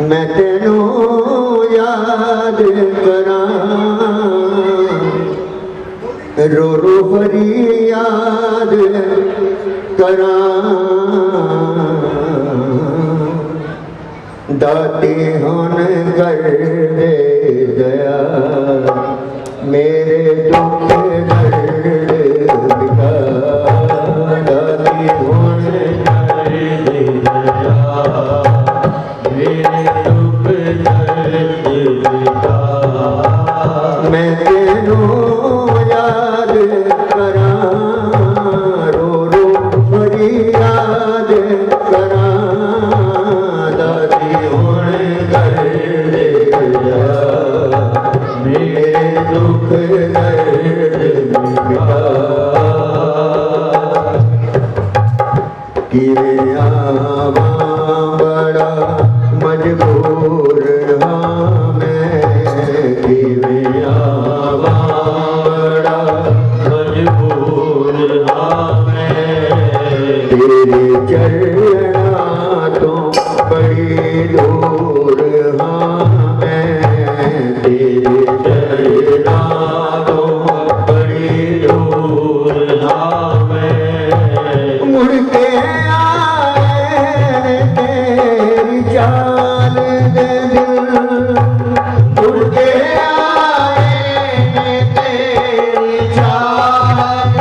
मैं तेनू याद करा रो रो फरियाद करा दाती हुन कर दे दया मेरे दुख दर्द मिटा दाती हुन कर दे दया मेरे दुख दर्द मिटा मैं तेनू याद करा रो रो फरियाद करा दादी हुन कर दे दया मेरे दुख दर्द मिटा किवें आवां बड़ा मजबूर हाँ मैं किवें आवां बड़ा मजबूर हाँ मैं तेरे चरणा तो बड़ी दूर हाँ मैं तेरे चरणा तो बड़ी दूर हाँ मैं मुड़ के आए तेरी चाल दे दिल मुड़ के आए तेरी चाल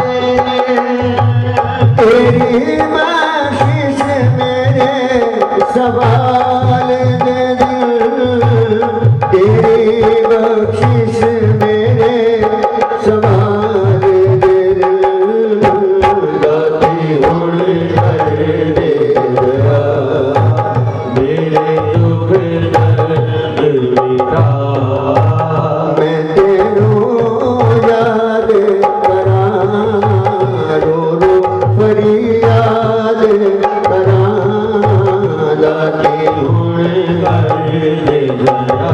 तेरी बख्शिश मेरे सवाल दे दिल तेरी बख्शिश मेरे सवाल दे दिल दाती हुन कर दे दया मेरे दुख दर्द मिटा मैं तेनू याद करा रो रो फरियाद करा दाती हुन कर दे दया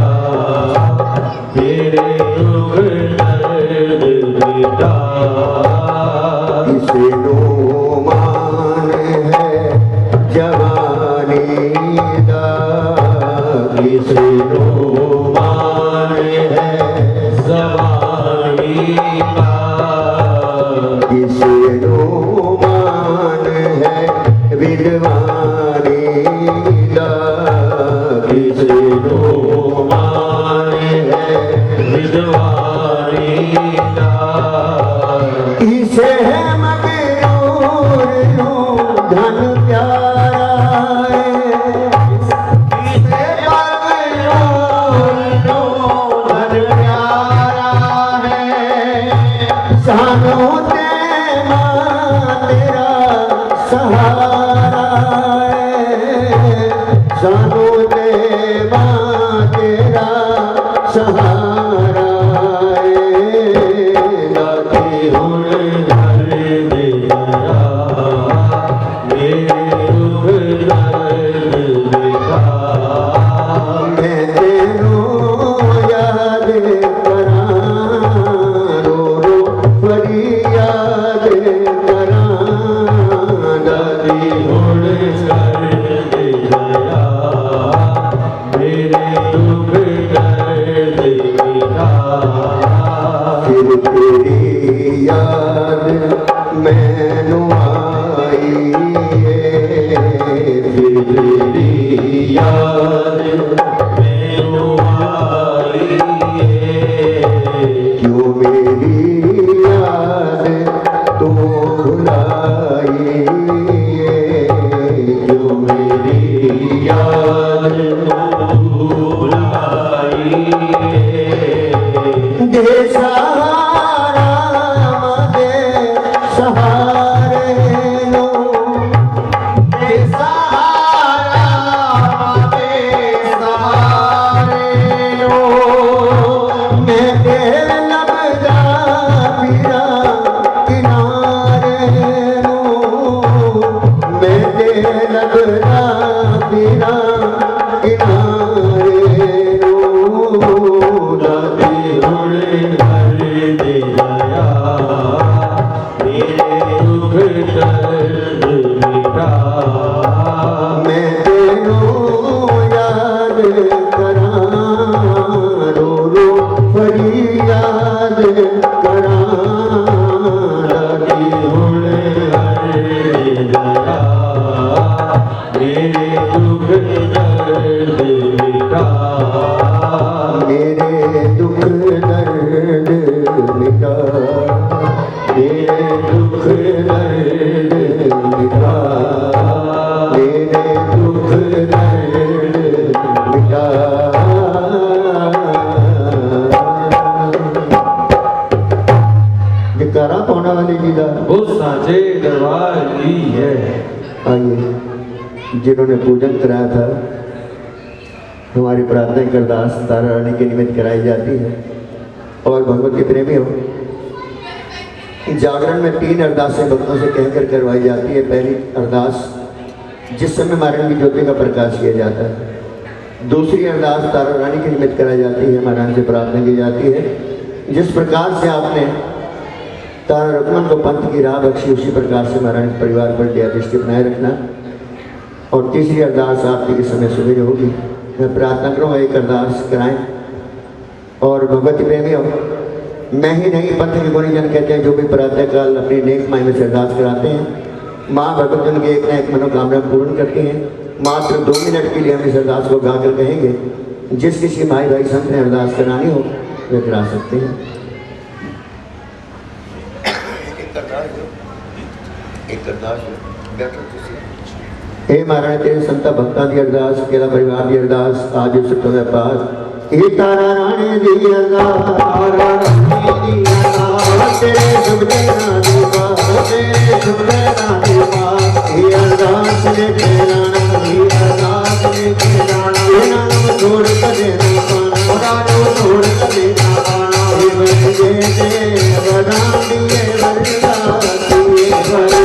मेरे दुख दर्द मिटा किसे नो मान है जवानी दा किसे नो मान है जवानी का किसे नो मान है विद्वानी दा किसे नो मान है विद्वानी दा इसे मगरूर नो धन प्यारा है इसे मगरूर नो धन प्यारा है सानू ते मां तेरा सहारा है सानू ते मां तेरा सहारा है दाती हुन कर दे दया मेरे दुख दर्द मिटा मैं तेनू याद करा रो रो फरियाद करा दादी हुन कर दे दया मेरे दुख दर्द मिटा फिर तेरी याद मैनू आई फिर तेरी याद मैनू आई क्यों मेरी याद तू भुलाई क्यों मेरी याद तू भुलाई दे सहारा दे सहारे लो दे सहारा दे सहारे लो मैं तेरे लब जा फिरा किनारे लो की जय। आइए, जिन्होंने पूजन कराया था, हमारी प्रार्थना की अरदास तारा रानी के निमित्त कराई जाती है। और भगवत के प्रेमी हो, जागरण में 3 अरदासें भक्तों से कहकर करवाई जाती है। पहली अरदास जिस समय महारानी की ज्योति का प्रकाश किया जाता है। दूसरी अरदास तारा रानी के निमित्त कराई जाती है, महारानी से प्रार्थना की जाती है जिस प्रकार से आपने तारा रुक्मन को पंथ की राह बख्शी, उसी प्रकार से महारानी के परिवार पर दया दृष्टि बनाए रखना। और तीसरी अरदास आरती के समय सुबह होगी। मैं प्रार्थना करूँगा एक अरदास कराएं। और भगवती प्रेमी हो, मैं ही नहीं, पंथ के गुणीजन कहते हैं जो भी प्रातःकाल अपनी नेक माई में से अरदास कराते हैं, माँ भगवती उनकी एक न एक मनोकामना पूर्ण करती हैं। मात्र 2 मिनट के लिए हम इस अरदास को गाकर कहेंगे। जिस किसी भाई संत ने अरदास करानी हो वे करा सकते हैं। हे महाराज तेरे संता भक्ता की अरदास, केला परिवार की अरदास आज सुटो व्यापार। हे तारा रानी दी अरदास, तारा रानी दी अरदास, तेरे शुभ देना दी बात, तेरे शुभ देना दी बात। हे अरदास लेके राणा, हे अरदास लेके राणा, तेरा नाम छोड़ कर देना पाना, तेरा छोड़ कर देना पाना। हे बरजे दे वरदान दिए वरदान दिए, बरजे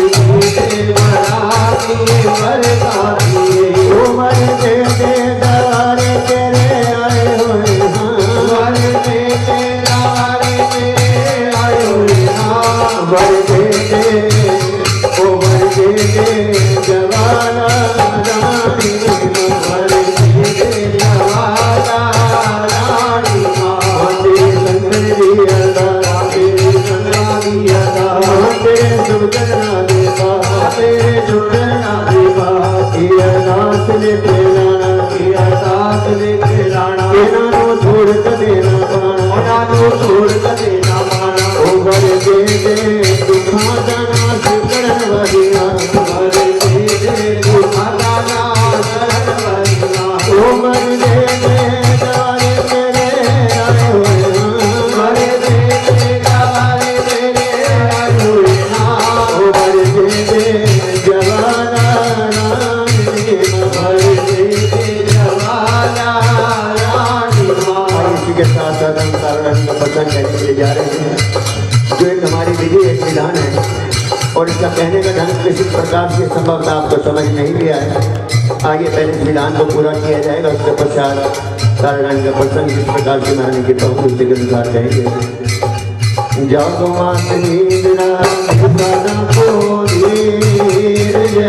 दे वरदान दिए वरदान दिए। ओ बरजे दे दारे तेरे आए हुए हाँ, बरजे दे दारे तेरे आए हुए हाँ। बरजे दे ओ बरजे दे जवाना रानी, बरजे दे जवाना रानी माँ। तेरे संगन दी अरदास, तेरे संगन दी अरदास, तेरे शुभ करना दे बा, तेरे शुभ करना दे बा। ये अरदास लेके राणा, ये अरदास लेके राणा, तेरा नो छोड़ कर देना पाना, तेरा नो छोड़ कर देना पाना। ओ बरजे दे दुखा जाना सिकड़न वहिया, बरजे दे दुखा जाना सिकड़न वहिया। ओ बरजे दे दारे तेरे आए हुए हाँ, बरजे दे दारे तेरे आए हुए हाँ। ओ बरजे दे जवाना रानी, बरजे दे जवाना रानी माँ। इसी के साथ साथ हम तारा रानी का पसंद करने के लिए जा रहे हैं, जो एक हमारी विधि एक विधान है। और इसका कहने का ढंग किसी प्रकार से संभवतः आपको समझ नहीं लिया है। आइए पहले इस विधान को पूरा किया जाएगा, उसके पश्चात तारा रानी का प्रसंग किस प्रकार से महारानी की प्रभु के अनुसार कहेंगे। जागो मात नींदना सदा को धीर जय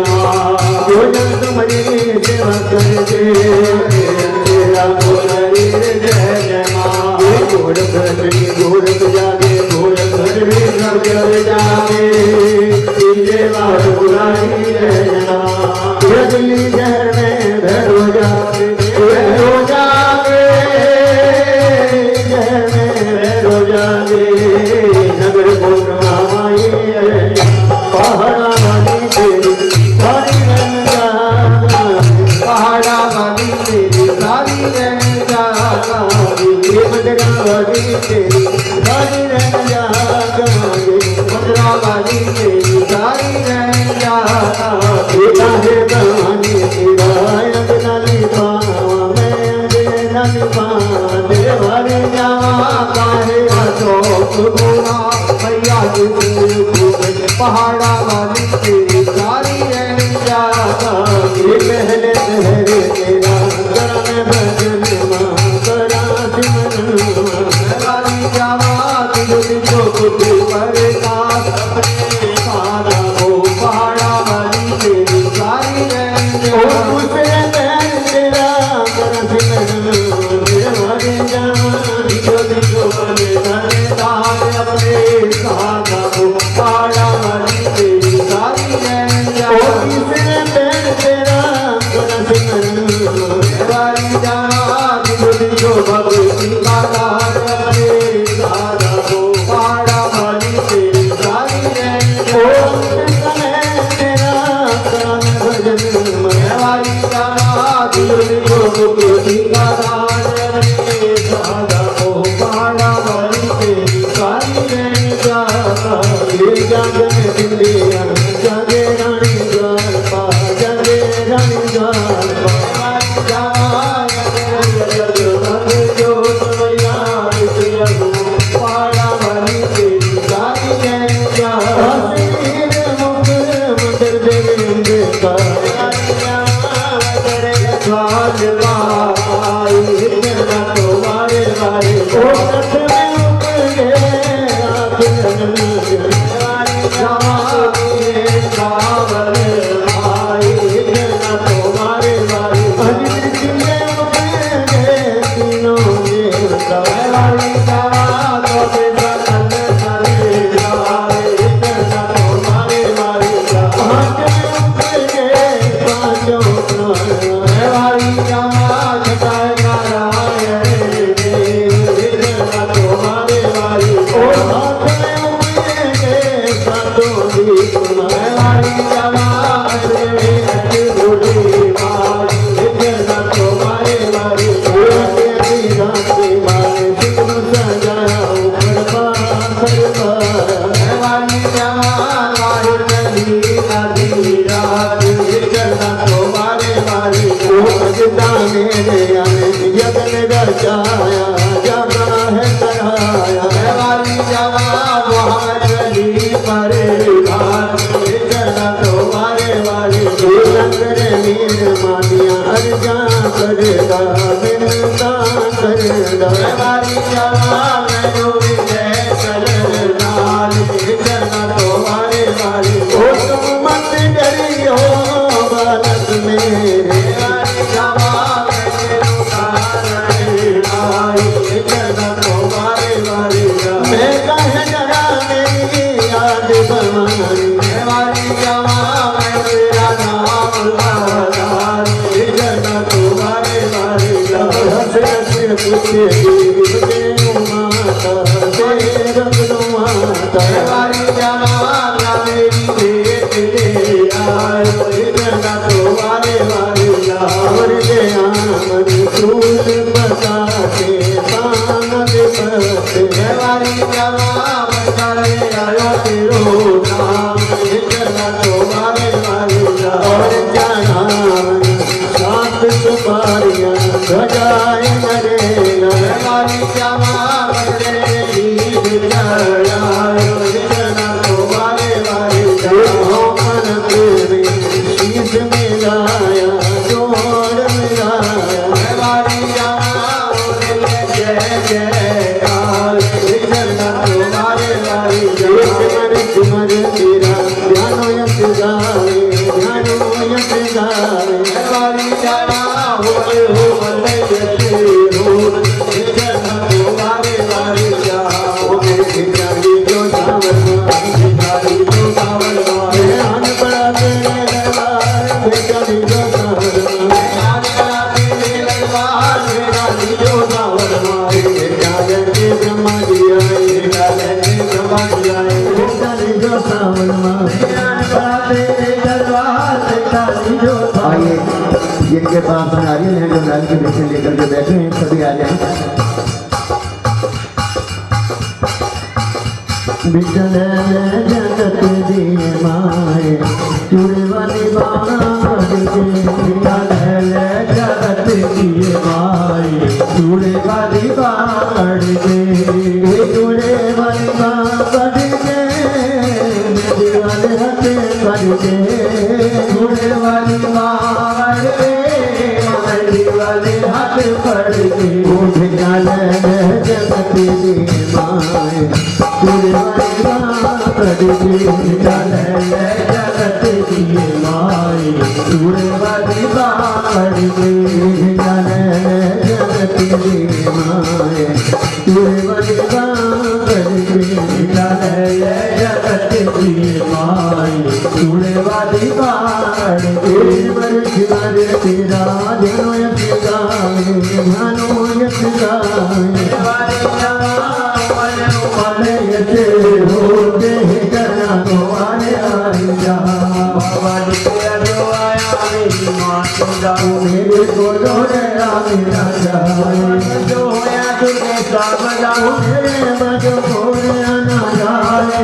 माँ, जो जन तुम्हारी सेवा कर दे तेरा को शरीर जय जय माँ। गोरख गोरख जागे, गोरख सब जग जागे, तेरे बार बुराई जय माँ। दिल्ली शहर में भैरो जागे, भैरो जागे, शहर में भैरो जागे, नगर गोत्र माई पहाड़ा वाली तेरी सारी रंग जागा, पहाड़ा वाली तेरी सारी रंग जागा, मदरा वाली तेरी सारी रंग जागा, मदरा वाली तेरी सारी रंग जागा। बेटा है कहानी तेरा अंगनाली पावा, मैं अंगनाली पावा, तेरे वाले जावा काहे अशोक गुना भैया पहाड़ा वाली तेरी सारी रंग जागा। ये पहले पहले तेरा करण भजन माँ, करा सिमरन वाली जावा, तुझ जो कुछ करता अपने सारा हो, पहाड़ा वाली तेरी सारी रंग जागा। दूसरे पहले तेरा करा सिमरन वाली जावा, जो बने करता अपने सारा हो, पहाड़ा वाली तेरी सारी रंग जागा। तीसरे पहले तेरा करा सिमरन वाली जावा, जो भगवती का अपने सारा हो, पहाड़ा वाली तेरी सारी रंग जागा। तेरा करा भजन वाली जावा, जो भगवती का अपने सारा हो, पहाड़ा वाली तेरी सारी रंग जागा। ये जागरण दिल्ली करदा मिन्नता करदा वारी जावा मैनू विजय चरण नाल चरण तुम्हारे वाली ओ तुम मत डरियो बालक मेरे वारी जावा मैनू तारण नाल चरण तुम्हारे वाली मैं कह डरा मेरी याद भवानी वारी जावा मैं तेरा नाम लाल चरण तुम्हारे वाली हंस हंस पूछे माता तेरा माता वारी जावा मेरी भेंट ले आए चरण तुम्हारे वाली और ले आमन फूल बता के पान दे पते वारी जावा मैं करे आयो तेरो नाम चरण तुम्हारे वाली और जानावन सात सुपारियां सजाए मरेगा वारी जावा मैं तेरे गीत गायो चरण तुम्हारे वाली देखो मन तेरे शीश में गाया जोड़ मिलाया वारी जावा जय जय काल चरण तुम्हारे वाली सिमर तेरा ध्यानो यश गावे ध्यानो यश गावे वारी जावा हो मल्ले जैसे हो चरण तुम्हारे वाली जाओ भिखारी जो सावन भिखारी तो सावन वाले आन पड़ा तेरे दरबार भिखारी जो सावन के ब्रह्मा जी आए भिखारी जो सावन आइए जिनके पास नारियल है जो नारियल के पीछे लेकर के बैठे हैं सभी आ जाए बिचल जगत दिए माए चूड़े वाली बात जगत दिए माए चूड़े वाली बाड़ दे चूड़े वाली बात के वाले हाथ कर के चूड़े वाली बाड़ दे वाले हाथ पड़ के बिचल जगत दिए माए चूड़े वाली बात जगत दिए माए चूड़े वाली बाड़ दे जगत दिए माए चूड़े वाली बात जगत दिए माए चूड़े वाली बाड़ दे शिवर तेरा ध्यानो यश गावे ध्यानो यश गावे मेरे को मेरा जो होया तुझे सब जाओ मेरे बजो ना जाए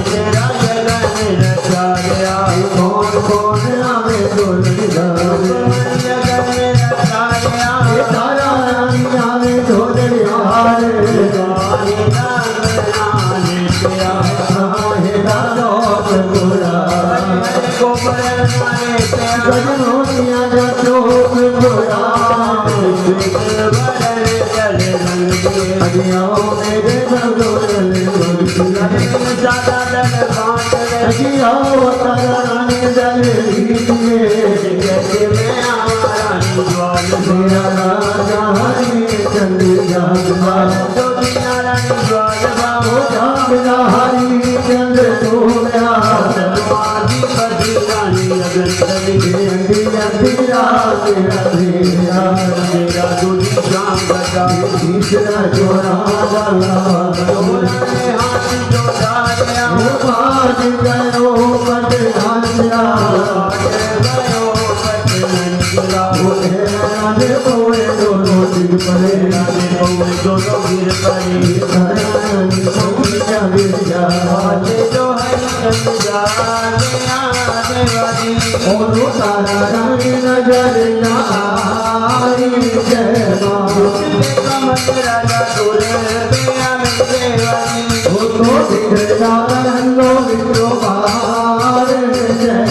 तेरा जगन रचा गया कौन कौन आवे बोल जगन में रचा गया तारा रानी आवे ढोल हार गजनोनिया जो चोक गोरा अगियाओ मेरे बगोरल अगियाओ तारा रानी दल मेरा राजा हरी चंद जागवा हरी चंद सोया तीसरा जोड़ा गयो तारा रानी नजर आई जय राजा लो विद्रो जय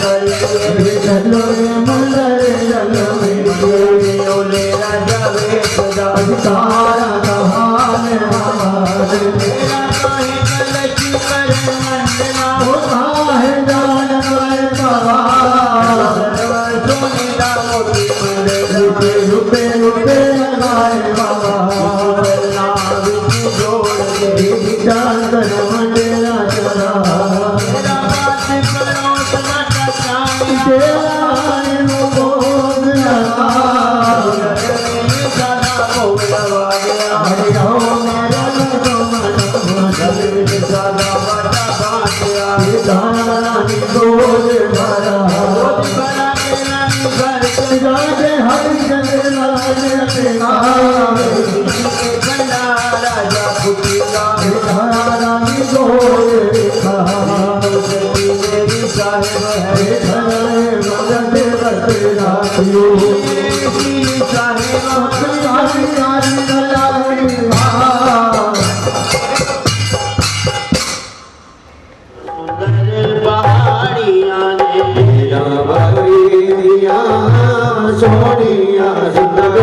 करिए चलो मंगल चलो ओले राजा वेश तारा कहान हमारे मेरा कहीं कलची कर मंडला होता है जानवर बाबा सोने दा मोती रुपे रुपे रुपे लगाए बाबा नाम जोड़ दे जानवर मंडला चला मेरा बात करो समाटा चाहे देवान बोध लगा सारा बोलवा गया हरि ओम राम राम सारा बड़ा बातिया रानी बोल भरा बड़ा के रानी घर के राजे हरि चंद्र राजे बड़ा राजा फुटिया रानी बोल मेरी साहेब है मदद राखियो मेरी साहेब पहाड़ियां सोनिया सुंदर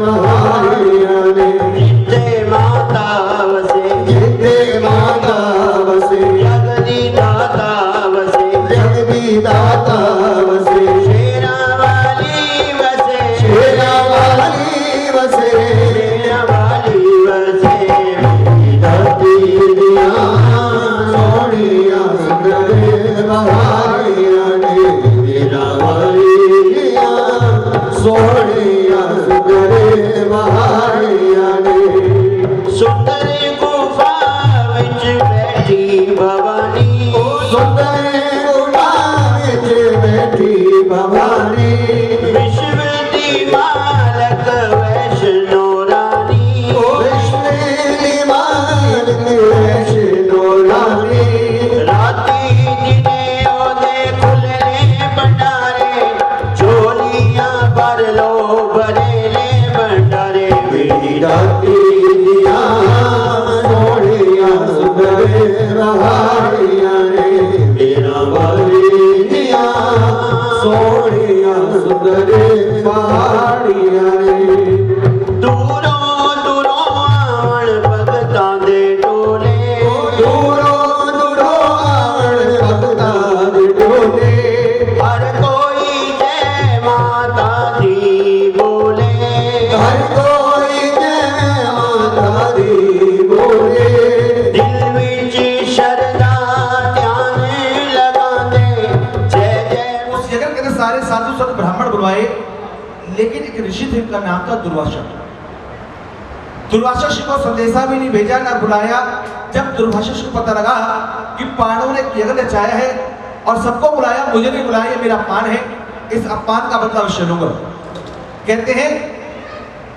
महारिया ने जिते माता वसे जिते माता वसे जगदी दाता वसे जगदी दाता वसे शेरा वाली वसे शेरा वाली वसे शेरा वाली वसे धरती दिया सोनिया सुंदर महारिया ने मेरा वालिया सोनिया सुंदर महारिया ने सुंदर गुफा विच बैठी भवानी सुंदर गुफा विच बैठी भवानी विश्व दी मालक वैष्णो रानी विष्णु मालिक वैष्णो रानी राती दिने ओदे खुलने भंडारे झोलियां भर लो भरेले भंडारे मेरी राती दिया सोनिया सुंदर महारिया ने मेरा वालिया सोनिया सुंदर महारिया ने दूरों दूरों आवन भगतां दे टोले दूरों दूरों आवन भगतां दे टोले हर कोई जय माता दी बोले हर कोई जय माता दी बोले दिल विच शरदा ध्यान लगांदे जय जय उस जगह के अंदर सारे साधु संत ब्राह्मण बुलवाए, लेकिन एक ऋषि थे, उनका नाम था दुर्वासा। दुर्वासा ऋषि को संदेशा भी नहीं भेजा ना बुलाया। जब दुर्वासा ऋषि को पता लगा कि पांडवों ने यज्ञ रचाया है और सबको बुलाया, मुझे नहीं बुलाया, ये मेरा अपमान है, इस अपमान का बदला अवश्य लूंगा। कहते हैं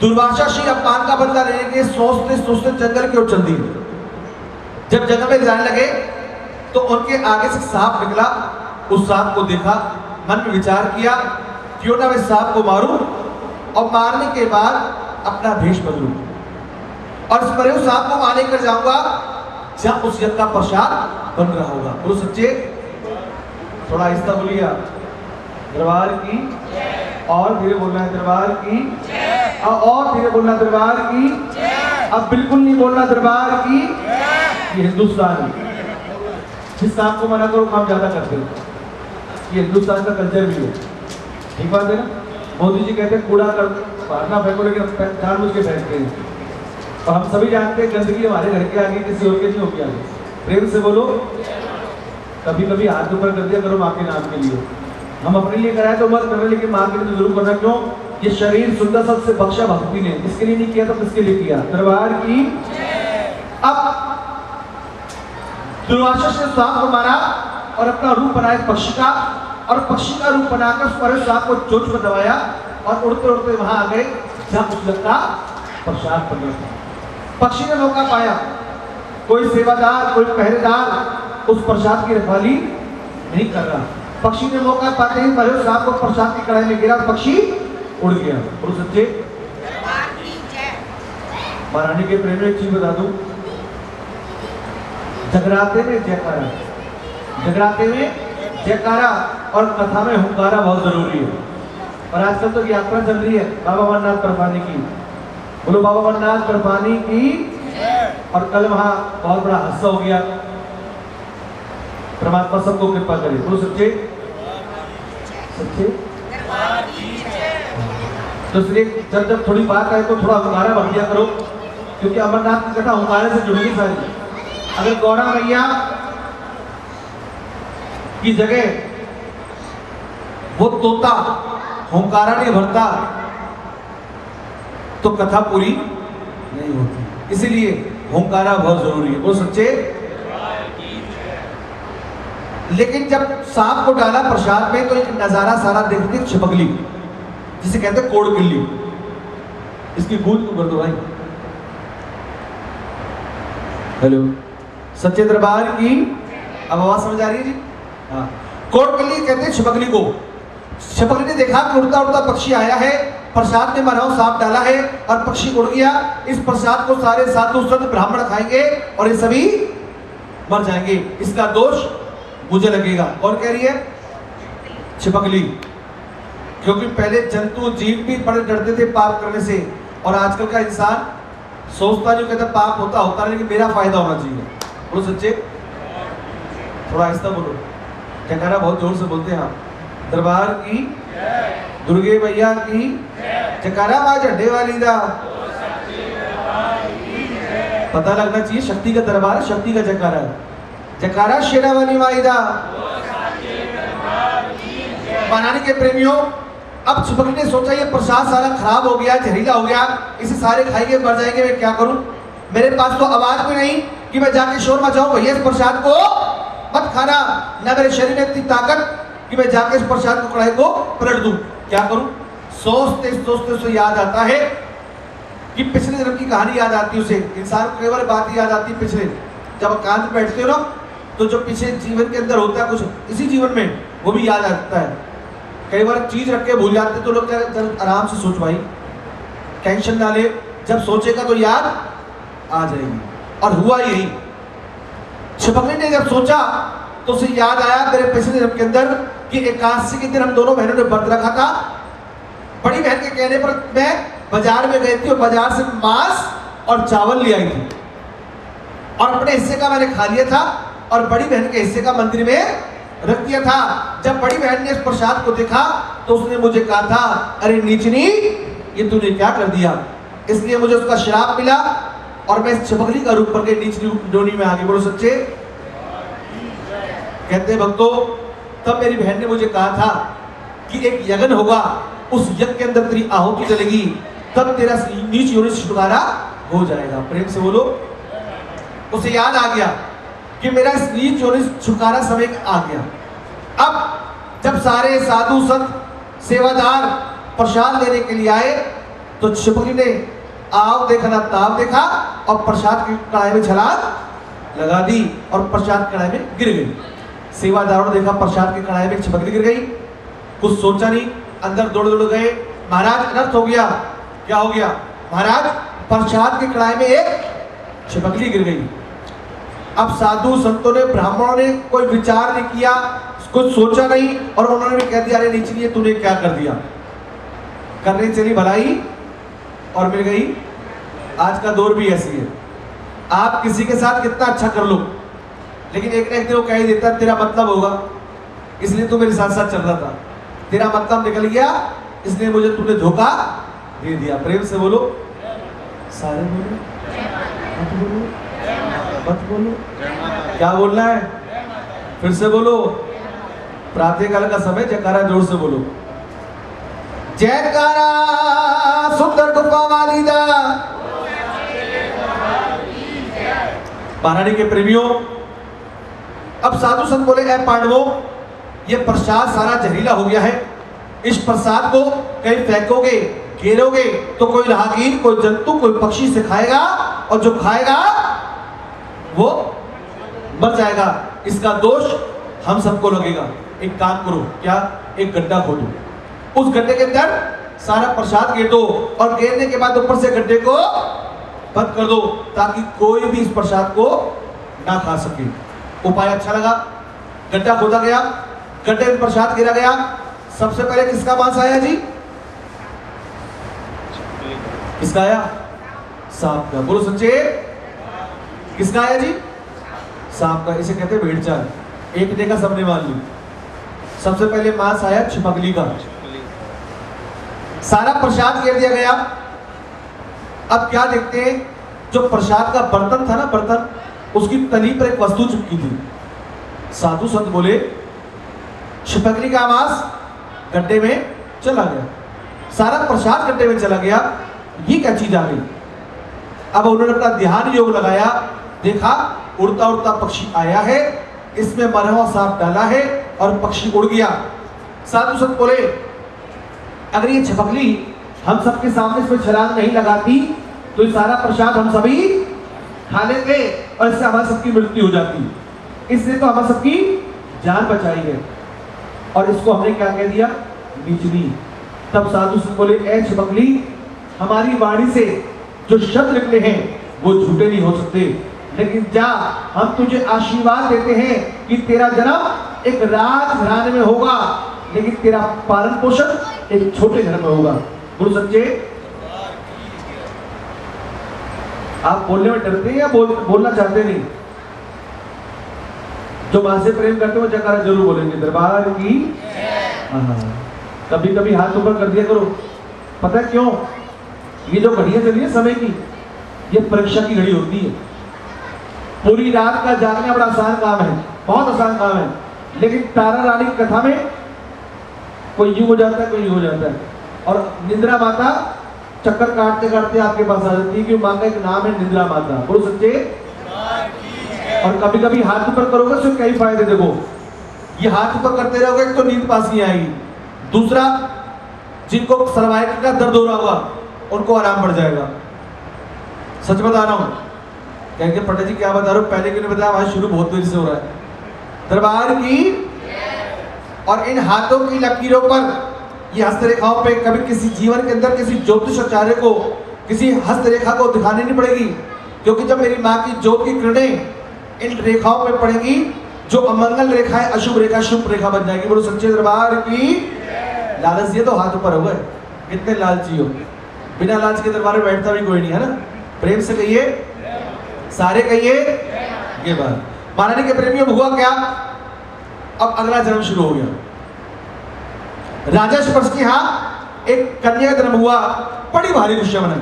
दुर्वासा ऋषि अपमान का बदला लेने के सोचते सोचते जंगल की ओर चल दिए। जब जंगल में जाने लगे तो उनके आगे से सांप निकला। उस सांप को देखा, मन में विचार किया क्यों ना मैं सांप को मारूं और मारने के बाद अपना भेष बदलूं और इस मरे हुए सांप को वहां लेकर जाऊंगा जहां उस यज्ञ का प्रसाद बन रहा होगा। बोलो सच्चे, थोड़ा आहिस्ता बोलिए। दरबार की और धीरे बोलना है, दरबार की और धीरे बोलना, दरबार की। अब बिल्कुल नहीं बोलना दरबार की। ये हिंदुस्तान है, जिस सांप को मना करो काम ज्यादा करते हो। ये हिंदुस्तान का कल्चर भी है, ठीक बात है ना। मोदी जी कहते हैं कूड़ा कर बाहर ना फेंको, लेकिन जानबूझ के फेंकते हैं। और हम सभी जानते हैं गंदगी हमारे घर के आगे किसी और के नहीं होगी आगे। प्रेम से बोलो। कभी कभी हाथ ऊपर कर दिया करो माँ के नाम के लिए। हम अपने लिए कराए तो मत करना, लेकिन माँ के लिए जरूर करना। क्यों? ये शरीर सुंदर सबसे बख्शा भक्ति ने, इसके लिए नहीं किया तो किसके लिए किया? दरबार की। अब दुर्वासा ने सांप को मारा और अपना रूप बनाया पक्षी का, और पक्षी का रूप बनाकर उस सांप को चोंच पर दबाया और उड़ते उड़ते वहां आ गए जहां उस यज्ञ का प्रसाद बन रहा था। पक्षी ने मौका पाया, कोई सेवादार कोई पहरेदार उस प्रसाद की रखवाली नहीं कर रहा। पक्षी ने मौका पाते ही मरे सांप को प्रसाद की कढ़ाई में गिरा, पक्षी उड़ गया। और सच्चे महारानी के प्रेम में एक चीज बता दूं, जगराते में जयकारा, जगराते में जयकारा और कथा में हुंकारा बहुत जरूरी है। और आजकल तो यात्रा चल रही है बाबा अमरनाथ बर्फानी की, बोलो बाबा अमरनाथ बर्फानी की। और कल वहां बहुत बड़ा हादसा हो गया, परमात्मा सबको कृपा करे। बोलो सच्चे सच्चे। तो इसलिए जब थोड़ी बात आए तो थोड़ा हुंकारा भर दिया करो, क्योंकि अमरनाथ की कथा हुंकारे से जुड़ी है सारी। अगर गौरा मैया की जगह वो तोता हुंकारा नहीं भरता तो कथा पूरी नहीं होती। इसीलिए हुंकारा बहुत जरूरी है। वो सच्चे। लेकिन जब सांप को डाला प्रसाद में तो एक नजारा सारा देखते छिपकली, जिसे कहते हैं कोड़ किल्ली। इसकी गूंज को कर दो भाई। हेलो, सच्चे दरबार की अब आवाज समझ आ रही है जी? हाँ, कोड़ किल्ली कहते हैं छिपकली को। छिपकली ने देखा कि उड़ता उड़ता पक्षी आया है, प्रसाद में मराओ सांप डाला है और पक्षी उड़ गया। इस प्रसाद को सारे साधु संत ब्राह्मण खाएंगे और ये सभी मर जाएंगे, इसका दोष मुझे लगेगा। कौन कह रही है? छिपकली। क्योंकि पहले जंतु जीव भी बड़े डरते थे पाप करने से, और आजकल का इंसान सोचता नहीं, कहता पाप होता होता लेकिन मेरा फायदा होना चाहिए। बोलो सच्चे। थोड़ा आहिस्ता बोलो, जयकारा बहुत जोर से बोलते हैं आप। दरबार की दुर्गे मैया की जयकारा, मां झंडे वाली दा पता लगना चाहिए। शक्ति का दरबार, शक्ति का जयकारा है। जयकारा शेरा वाली माई दा। बनाने के प्रेमियों, अब छिपकली ने सोचा ये प्रसाद सारा खराब हो गया, जहरीला हो गया, इसे सारे खाएंगे मर जाएंगे, मैं क्या करूं? मेरे पास तो आवाज भी नहीं कि मैं जाके शोर मचाऊं, भैया इस प्रसाद को मत खाना। न मेरे शरीर में इतनी ताकत कि मैं जाके इस प्रसाद को कढ़ाई को पलट दूं, क्या करूं? सोचते सोचते उसे याद आता है कि पिछले जन्म की कहानी याद आती है उसे। इंसान को केवल बात याद आती है पिछले, जब एकांत बैठते हो ना तो जो पिछले जीवन के अंदर होता है कुछ इसी जीवन में वो भी याद आता है। कई बार चीज रख के भूल जाते तो लोग आराम से सोच भाई, टेंशन ना ले, जब सोचेगा तो याद आ जाएगी। और हुआ यही, छिपकली ने जब सोचा तो उसे याद आया मेरे पिछले जन्म के अंदर कि एकादशी के दिन हम दोनों बहनों ने व्रत रखा था। बड़ी बहन के कहने पर मैं बाजार में गई थी और बाजार से मांस और चावल ले आई थी, और अपने हिस्से का मैंने खा लिया था और बड़ी बहन के हिस्से का मंदिर में रख दिया था। जब बड़ी बहन ने इस प्रसाद को देखा तो उसने मुझे कहा था, अरे नीचनी ये तूने क्या कर दिया? इसलिए मुझे उसका श्राप मिला और मैं इस छिपकली का रूप करके नीचली डोनी में आगे। बोलो सच्चे। कहते हैं भक्तों, तब मेरी बहन ने मुझे कहा था कि एक यज्ञ होगा, उस यज्ञ के अंदर तेरी आहुति चलेगी, तब तेरा नीच योनि से छुटकारा हो जाएगा। प्रेम से बोलो। उसे याद आ गया कि मेरा इस नीच योनि से छुटकारा समय आ गया। अब जब सारे साधु संत सेवादार प्रसाद लेने के लिए आए तो छिपकली ने आव देखा ना ताव देखा और प्रसाद की कढ़ाई में छलांग लगा दी और प्रसाद कढ़ाई में गिर गई। सेवादारों ने देखा प्रसाद की कढ़ाई में छिपकली गिर गई, कुछ सोचा नहीं, अंदर दौड़ दौड़ गए। महाराज अनर्थ हो गया। क्या हो गया? महाराज प्रसाद की कढ़ाई में एक छिपकली गिर गई। अब साधु संतों ने ब्राह्मणों ने कोई विचार नहीं किया, कुछ सोचा नहीं, और उन्होंने भी कह दिया अरे नीचे तूने क्या कर दिया? करने चली भलाई और मिल गई। आज का दौर भी ऐसी है, आप किसी के साथ कितना अच्छा कर लो लेकिन एक ना एक दिन वो कह ही देता तेरा मतलब होगा, इसलिए तू मेरे साथ साथ चल रहा था, तेरा मतलब निकल गया इसलिए मुझे तूने धोखा दे दिया। प्रेम से बोलो। सारे बोलो, मत बोलो, मत बोलो। क्या बोलना है? फिर से बोलो। प्रातःकाल का समय, जयकारा जोर से बोलो। जयकारा सुंदर गुफा वाली दा। महारानी के प्रेमियों, अब साधु संत बोले ऐ पांडवों, ये प्रसाद सारा जहरीला हो गया है, इस प्रसाद को कहीं फेंकोगे, घेरोगे तो कोई राहगीर, कोई जंतु, कोई पक्षी से खाएगा और जो खाएगा वो मर जाएगा, इसका दोष हम सबको लगेगा। एक काम करो, क्या? एक गड्ढा खोदो, उस गड्ढे के अंदर सारा प्रसाद घेर दो और घेरने के बाद ऊपर से गड्ढे को बंद कर दो ताकि कोई भी इस प्रसाद को ना खा सके। उपाय अच्छा लगा, गड्ढा खोदा गया, गड्ढे में प्रसाद गिरा गया। सबसे पहले किसका मांस आया जी? किसका आया? सांप का। बोलो सच्चे। किसका आया जी? सांप का। इसे कहते हैं भेड़ चाल। एक ने का सबने मान ली। सबसे पहले मांस आया छिपकली का। सारा प्रसाद गिर दिया गया। अब क्या देखते हैं, जो प्रसाद का बर्तन था ना, बर्तन, उसकी तली पर एक वस्तु चिपकी थी। साधु संत बोले छिपकली का मांस गड्ढे में चला गया, सारा प्रसाद गड्ढे में चला गया, ये क्या चीज आ गई? अब उन्होंने अपना ध्यान योग लगाया, देखा उड़ता उड़ता पक्षी आया है, इसमें मरा हुआ सांप डाला है और पक्षी उड़ गया। साधु संत बोले अगर ये छिपकली हम सबके सामने इसमें छलांग नहीं लगाती तो ये सारा प्रसाद हम सभी खा लेते और इससे हमारी सबकी मृत्यु हो जाती, इसलिए तो हमारी सबकी जान बचाई है और इसको हमने क्या कह दिया? बिजली। तब साधु संत बोले ए छिपकली, हमारी वाणी से जो शब्द निकले हैं वो झूठे नहीं हो सकते, लेकिन जा हम तुझे आशीर्वाद देते हैं कि तेरा जन्म एक राजघराने में होगा, लेकिन तेरा पालन पोषण एक छोटे घर में होगा। बोलो सच्चे। आप बोलने में डरते हैं या बोलना चाहते नहीं? जो मां से प्रेम करते हो जयकारा जरूर बोलेंगे दरबार की। कभी कभी हाथ ऊपर कर दिया करो। पता है क्यों? ये जो घड़ियां चली है समय की, ये परीक्षा की घड़ी होती है। पूरी रात का जागना बड़ा आसान काम है, बहुत आसान काम है, लेकिन तारा रानी की कथा में कोई यूं हो जाता है, कोई यूं हो जाता है, और निद्रा माता चक्कर काटते काटते आपके पास आ जाती है, क्योंकि मां का एक नाम है निद्रा माता। बोलो सच्चे। और कभी कभी हाथ ऊपर करोगे तो कई फायदे। देखो ये हाथ ऊपर करते रहोगे तो नींद पास नहीं आएगी, दूसरा जिनको सर्वाइकल का दर्द हो रहा होगा उनको आराम पड़ जाएगा। सच बता रहा हूं। कहेंगे पंडित जी क्या बता रहे हो, पहले क्यों नहीं बताया? आज शुरू बहुत देर से हो रहा है। दरबार की। और इन हाथों की लकीरों पर, ये हस्तरेखाओं पे कभी किसी जीवन के अंदर किसी ज्योतिषाचार्य को किसी हस्तरेखा को दिखानी नहीं पड़ेगी, क्योंकि जब मेरी माँ की ज्योत की किरणें इन रेखाओं पे पड़ेगी, जो अमंगल रेखा है अशुभ रेखा शुभ रेखा बन जाएगी। बोलो सच्चे दरबार की। लालच दिए तो हाथ ऊपर हो गए, कितने लालची हो। बिना लालच के दरबार में बैठता भी कोई नहीं है ना। प्रेम से कहिए, सारे कहिए ये बात। महारानी के प्रेमियों हुआ क्या? अब अगला जन्म शुरू हो गया। राजा स्पर्श के यहाँ एक कन्या का जन्म हुआ। बड़ी भारी खुशियां मनाई।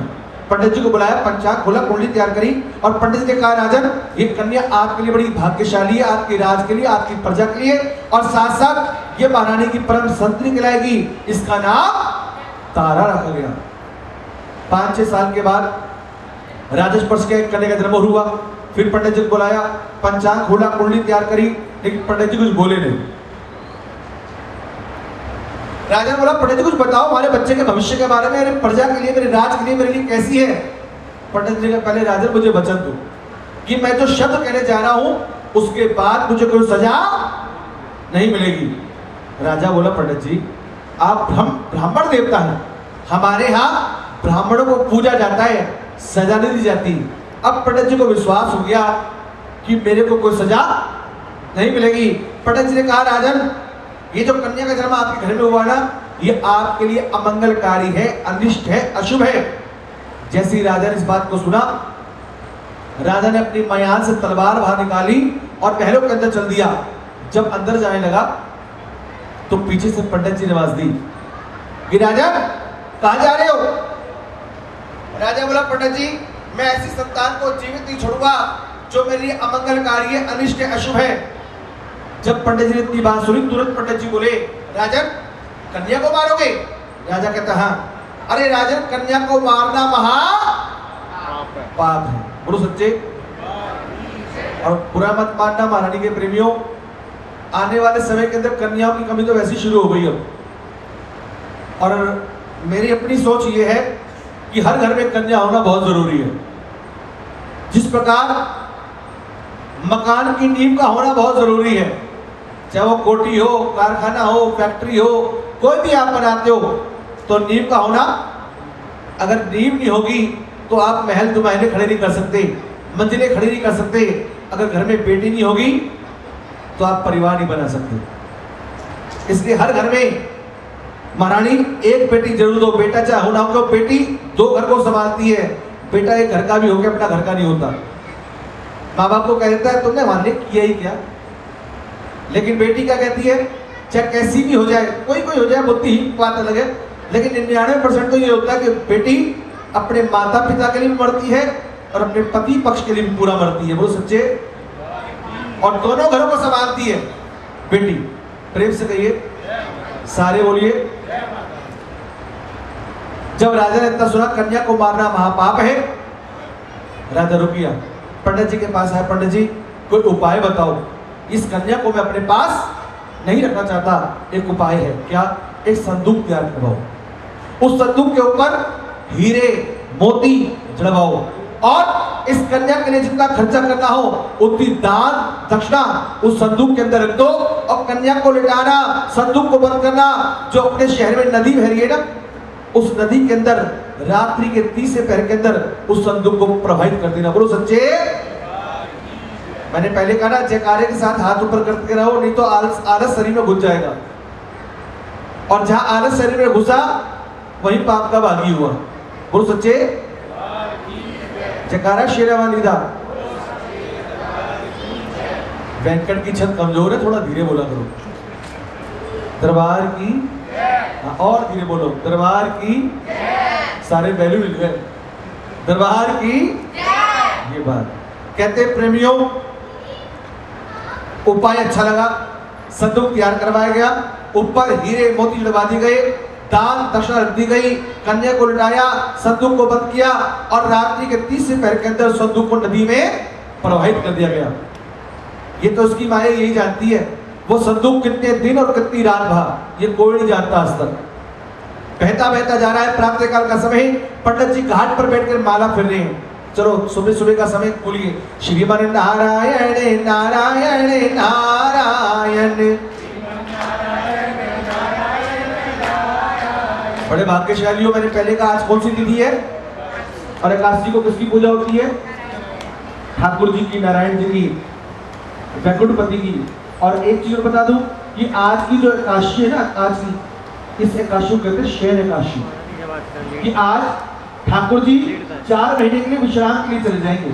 पंडित जी को बुलाया, पंचांग खोला, कुंडली तैयार करी और पंडित जी ने कहा राजन ये कन्या आपके लिए बड़ी भाग्यशाली है, आपके राज के लिए, आपकी प्रजा के लिए, और साथ साथ ये महारानी की परम संतरी कहलाएगी। इसका नाम तारा रखा गया। 5-6 साल के बाद राजा स्पर्श के एक कन्या का जन्म हुआ। फिर पंडित जी को बुलाया, पंचांग खोला, कुंडली तैयार करी, लेकिन पंडित जी कुछ बोले नहीं। राजा ने बोला पंडित जी कुछ बताओ हमारे बच्चे के भविष्य के बारे में, मेरे प्रजा के लिए, मेरे राज के लिए, मेरे लिए कैसी है? पंडित जी ने पहले राजा मुझे वचन दो कि मैं जो शब्द कहने जा रहा हूं उसके बाद मुझे कोई सजा नहीं मिलेगी। राजा बोला पंडित जी आप ब्राह्मण देवता हैं, हमारे यहाँ ब्राह्मणों को पूजा जाता है, सजा नहीं दी जाती। अब पंडित जी को विश्वास हो गया कि मेरे को कोई सजा नहीं मिलेगी। पंडित जी ने कहा राजन ये जो कन्या का जन्म आपके घर में हुआ ना, ये आपके लिए अमंगलकारी है, अनिष्ट है, अशुभ है। जैसे ही राजा ने इस बात को सुना, राजा ने अपनी मयान से तलवार बाहर निकाली और महलों के अंदर चल दिया। जब अंदर जाने लगा तो पीछे से पंडित जी ने आवाज दी कि राजा कहां जा रहे हो? राजा बोला पंडित जी मैं ऐसी संतान को जीवित नहीं छोड़ूंगा जो मेरे लिए अमंगलकारी है, अनिष्ट है, अशुभ है। जब पंडित जी ने इतनी बात सुनी, तुरंत पंडित जी बोले राजन कन्या को मारोगे? राजा कहता हाँ। अरे राजन कन्या को मारना महा पाप है। बोलो सच्चे। और बुरा मत मानना महारानी के प्रेमियों, आने वाले समय के अंदर कन्याओं की कमी तो वैसे शुरू हो गई अब। और मेरी अपनी सोच ये है कि हर घर में कन्या होना बहुत जरूरी है। जिस प्रकार मकान की नींव का होना बहुत जरूरी है, चाहे वो कोठी हो, कारखाना हो, फैक्ट्री हो, कोई भी आप बनाते हो तो नींव का होना, अगर नींव नहीं होगी तो आप महल दुमहले खड़े नहीं कर सकते, मंजिलें खड़ी नहीं कर सकते। अगर घर में बेटी नहीं होगी तो आप परिवार नहीं बना सकते। इसलिए हर घर में महारानी एक बेटी जरूर दो, बेटा चाहे हो ना हो, क्यों बेटी दो घर को संभालती है, बेटा एक घर का भी हो गया, अपना घर का नहीं होता। माँ बाप को कहता है तुमने हमारे लिए किया ही क्या, लेकिन बेटी क्या कहती है, चाहे कैसी भी हो जाए, कोई कोई हो जाए, बुद्धिहीन बात अलग है, लेकिन 99% तो ये होता है कि बेटी अपने माता पिता के लिए भी मरती है और अपने पति पक्ष के लिए भी पूरा मरती है, बोलो सच्चे, और दोनों घरों को संभालती है बेटी। प्रेम से कहिए, सारे बोलिए। जब राजा ने इतना सुना कन्या को मारना महापाप है, राजा रुक गया, पंडित जी के पास आया, पंडित जी कोई उपाय बताओ, इस कन्या को मैं अपने पास नहीं रखना चाहता, एक उपाय है। क्या? एक संदूक तैयार करवाओ, उस संदूक के ऊपर हीरे मोती जड़वाओ और इस कन्या के लिए जितना खर्चा करना हो उतनी दान दक्षिणा उस संदूक के अंदर रख दो और कन्या को लेटाना, संदूक को बंद करना। जो अपने शहर में नदी बह रही है ना, उस नदी के अंदर रात्रि के 30 पहर के अंदर उस संदूक को प्रवाहित कर देना। बोलो सच्चे। मैंने पहले कहा ना, जयकारे के साथ हाथ ऊपर करते रहो, नहीं तो आलस शरीर में घुस जाएगा, और जहां आलस शरीर में घुसा वहीं पाप का भागी हुआ। बोलो सच्चे। जयकारा शेरावाली दा। वेंकट की छत कमजोर है, थोड़ा धीरे बोला करो। दरबार की, और धीरे बोलो, दरबार की, सारे वैल्यू मिल गए, दरबार की। ये बात कहते प्रेमियों, उपाय अच्छा लगा, संदूक तैयार करवाया गया, ऊपर हीरे मोती जड़वा दी गए, दान दक्षिणा रख दी गई, कन्या को लुटाया, संदूक को बंद किया और रात्रि के 30 पहर के अंदर संदूक को नदी में प्रवाहित कर दिया गया। ये तो उसकी माया यही जानती है, वो संदूक कितने दिन और कितनी रात बहा, ये कोई नहीं जानता आज तक। बहता बहता जा रहा है, प्रातः काल का समय, पंडित जी घाट पर बैठकर माला फिर रहे हैं। चलो सुबह सुबह का समय बोलिए, श्रीमान नारायण नारायण नारायण। बड़े भाग्यशाली हो, मैंने पहले कहा आज कौन सी तिथि है और एकादशी को किसकी पूजा होती है? ठाकुर जी की, नारायण जी की, वैकुंठपति की। और एक चीज और बता दूं, कि आज की जो एकादशी है ना, आज की इस एकादशी को कहते हैं शयन एकादशी, कि आज ठाकुर जी 4 महीने के लिए विश्राम के लिए चले जाएंगे।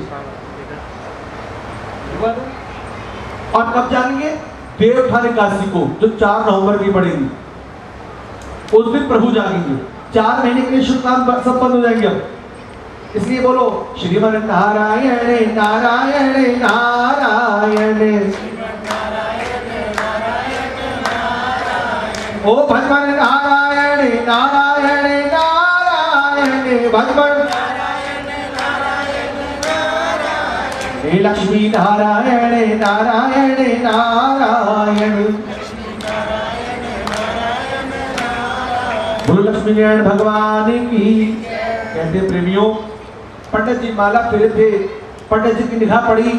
और कब जाएंगे? देवउत्थान एकादशी को, जो 4 नवंबर की पड़ेगी, उस दिन प्रभु जागेंगे। 4 महीने के लिए शुभ काम सब बंद हो जाएंगे अब। इसलिए बोलो श्रीमन नारायण नारायण नारायण, ओ भगवान नारायण नारायण नारायण, भगवान हे लक्ष्मी नारायण नारायण नारायण, बोलो लक्ष्मी नारायण भगवान की। कहते प्रेमियों, पंडित जी माला फिरे थे, पंडित जी की निगाह पड़ी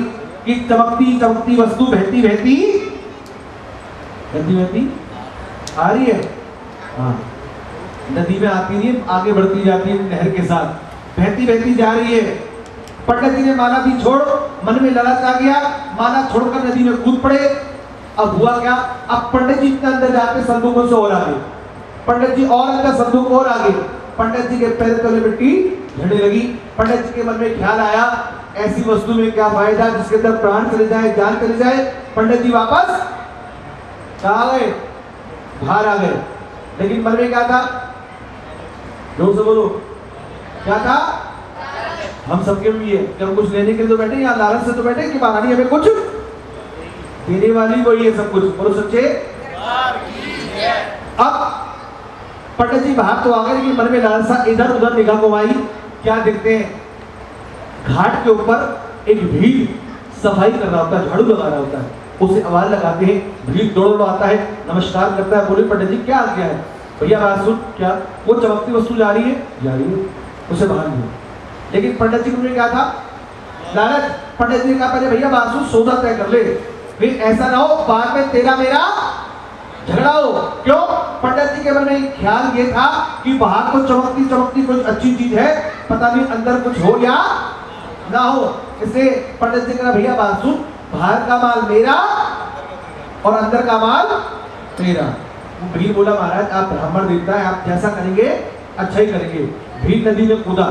कि चमकती चमकती वस्तु बहती बहती बहती बहती आ रही है। हाँ, नदी में आती नहीं, आगे बढ़ती जाती है नहर के साथ, बहती बहती जा रही है। पंडित जी ने माला दी छोड़, मन में लालच आ गया, माला छोड़कर नदी में कूद पड़े। अब हुआ क्या? अब पंडित जी इतना अंदर जाके संदूकों से और आगे, पंडित जी और अंदर संदूक और आगे, पंडित जी के पैर तले मिट्टी झड़ने लगी। पंडित जी के मन में ख्याल आया, ऐसी वस्तु में क्या फायदा जिसके अंदर प्राण चले जाए, जान चले जाए। पंडित जी वापस कहाँ गए? बाहर आ गए। लेकिन मन में क्या था? जोर से बोलो, क्या था? हम सबके में ये, जब कुछ लेने के लिए तो बैठे, यहाँ लालच से तो बैठे कि महारानी हमें कुछ देने वाली वही है सब कुछ। बोलो सच्चे। अब पंडित जी बाहर तो आ गए, लेकिन मन में लालसा, इधर उधर निगाह घुमाई, क्या देखते हैं? घाट के ऊपर एक भीड़ सफाई कर रहा होता है, झाड़ू लगा रहा होता है। उसे आवाज लगाते हैं, भीड़ दौड़ आता है, नमस्कार करता है, बोले पंडित जी क्या आ गया है? भैया बात सुन, क्या वो चमकती वस्तु जा रही है? जा रही है, उसे बाहर नहीं। लेकिन पंडित जी को क्या था? लालच। पंडित जी ने कहा पहले भैया बात सुन, सौदा तय कर ले, फिर ऐसा ना हो बाद में तेरा मेरा झगड़ा हो। क्यों? पंडित जी के मन में ख्याल ये था कि बाहर को चमकती चमकती कुछ अच्छी चीज है, पता नहीं अंदर कुछ हो या ना हो। इसलिए पंडित जी कहा भैया बात सुन, बाहर का माल मेरा और अंदर का माल तेरा। भील बोला महाराज आप ब्राह्मण देवता है, आप जैसा करेंगे अच्छा ही करेंगे। भील नदी में कूदा,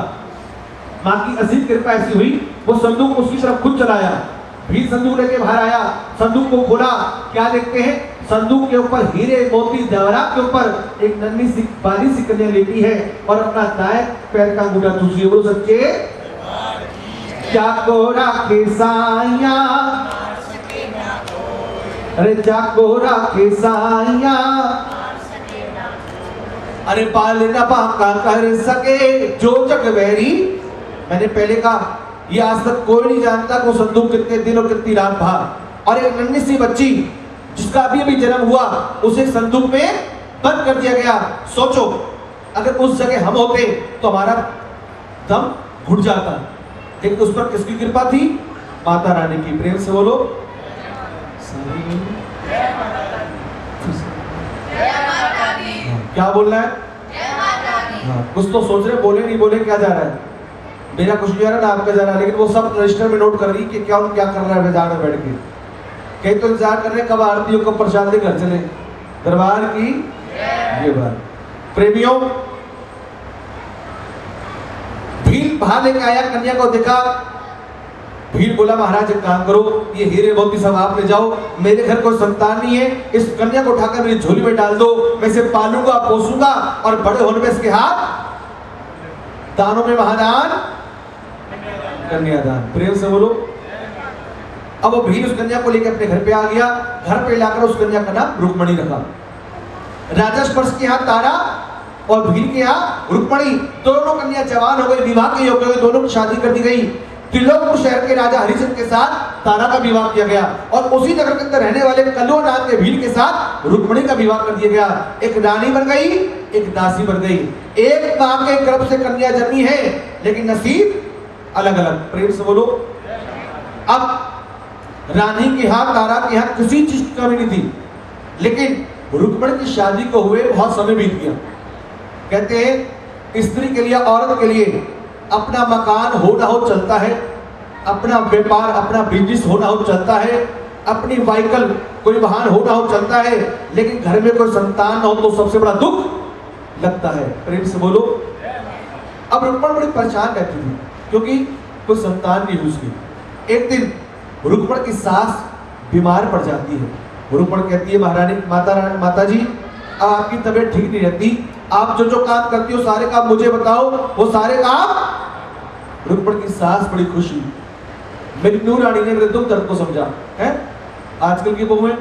माँ की असीम कृपा ऐसी हुई वो संदूक उसकी तरफ खुद चलाया। भील संदूक लेके बाहर आया, संदूक को खोला, क्या देखते हैं संदूक के ऊपर हीरे मोती जवाहरात के ऊपर एक नन्ही सी बाली सी कन्या लेटी है और अपना दाएं पैर का अंगूठा चूसी है। बोलो सच्चे जाको राखे साया, अरे जाको राखे साया, अरे पाल न पाका कर सके जो जग वैरी। मैंने पहले कहा ये आज तक कोई नहीं जानता कि वो संदूक कितने दिन और कितनी रात भाग, और एक नन्ही सी बच्ची जिसका अभी अभी जन्म हुआ उसे संदूक में बंद कर दिया गया। सोचो अगर उस जगह हम होते तो हमारा दम घुट जाता, लेकिन उस पर किसकी कृपा थी? माता रानी की। प्रेम से बोलो क्या बोलना है? हाँ, कुछ तो सोच रहे, बोले नहीं बोले क्या जा रहा है? मेरा कुछ नहीं आ रहा ना आपका जा रहा है, लेकिन वो सब रजिस्टर में नोट कर रही कि क्या क्या कर रहा है बाजार में बैठ के। कहीं तो इंतजार कर रहे कब आरती हो, कब प्रसाद घर चले। दरबार की ये बात। प्रेमियों, भील बाहर लेके आया, कन्या को देखा। भील बोला महाराज एक काम करो, ये हीरे मोती सब आप ले जाओ, मेरे घर कोई संतान नहीं है, इस कन्या को उठाकर मेरी झोली में डाल दो, मैं इसे पालूंगा पोसूंगा और बड़े होने में इसके हाथ दानों में महादान कन्यादान। प्रेम से बोलो। अब वो भील उस कन्या को लेकर अपने घर पे आ गया। घर पे लाकर उस कन्या का नाम रुक्मणी रखा। राजा स्पर्श के यहाँ तारा और भील के यहाँ रुक्मणी, दोनों कन्या जवान हो गई, विवाह के योग्य हो गई, दोनों की शादी कर दी गई। त्रिलोकपुर शहर के राजा हरिचंद के साथ तारा का विवाह किया गया और उसी नगर के अंदर रहने वाले कल्लू नाम के भील के साथ रुक्मणी का विवाह कर दिया गया। एक रानी बन गई, एक दासी बन गई। एक मां के गर्भ से कन्या जन्मी है, लेकिन नसीब अलग अलग। प्रेम से बोलो। अब रानी के यहाँ, तारा के यहाँ किसी चीज की कमी नहीं थी, लेकिन रुक्मणी की शादी को हुए बहुत समय बीत गया। कहते हैं स्त्री के लिए, औरत के लिए अपना मकान हो ना हो चलता है, अपना व्यापार अपना बिजनेस हो ना हो चलता है, अपनी व्हीकल कोई वाहन हो ना हो चलता है, लेकिन घर में कोई संतान ना हो तो सबसे बड़ा दुख लगता है। प्रेम से बोलो। अब रुक्मणी बड़ी परेशान रहती थी क्योंकि कोई संतान नहीं हुई उसकी। एक दिन रुक्मणी की सास बीमार पड़ जाती है। रुक्मणी कहती है महारानी, माता जी अब आपकी तबीयत ठीक नहीं रहती, आप जो जो काम करती हो सारे काम मुझे बताओ। वो सारे काम रुक्मणी की सास बड़ी खुश हुई। मेरी नूर रानी ने मेरे दुख दर्द को समझा है। आजकल की बहुएं,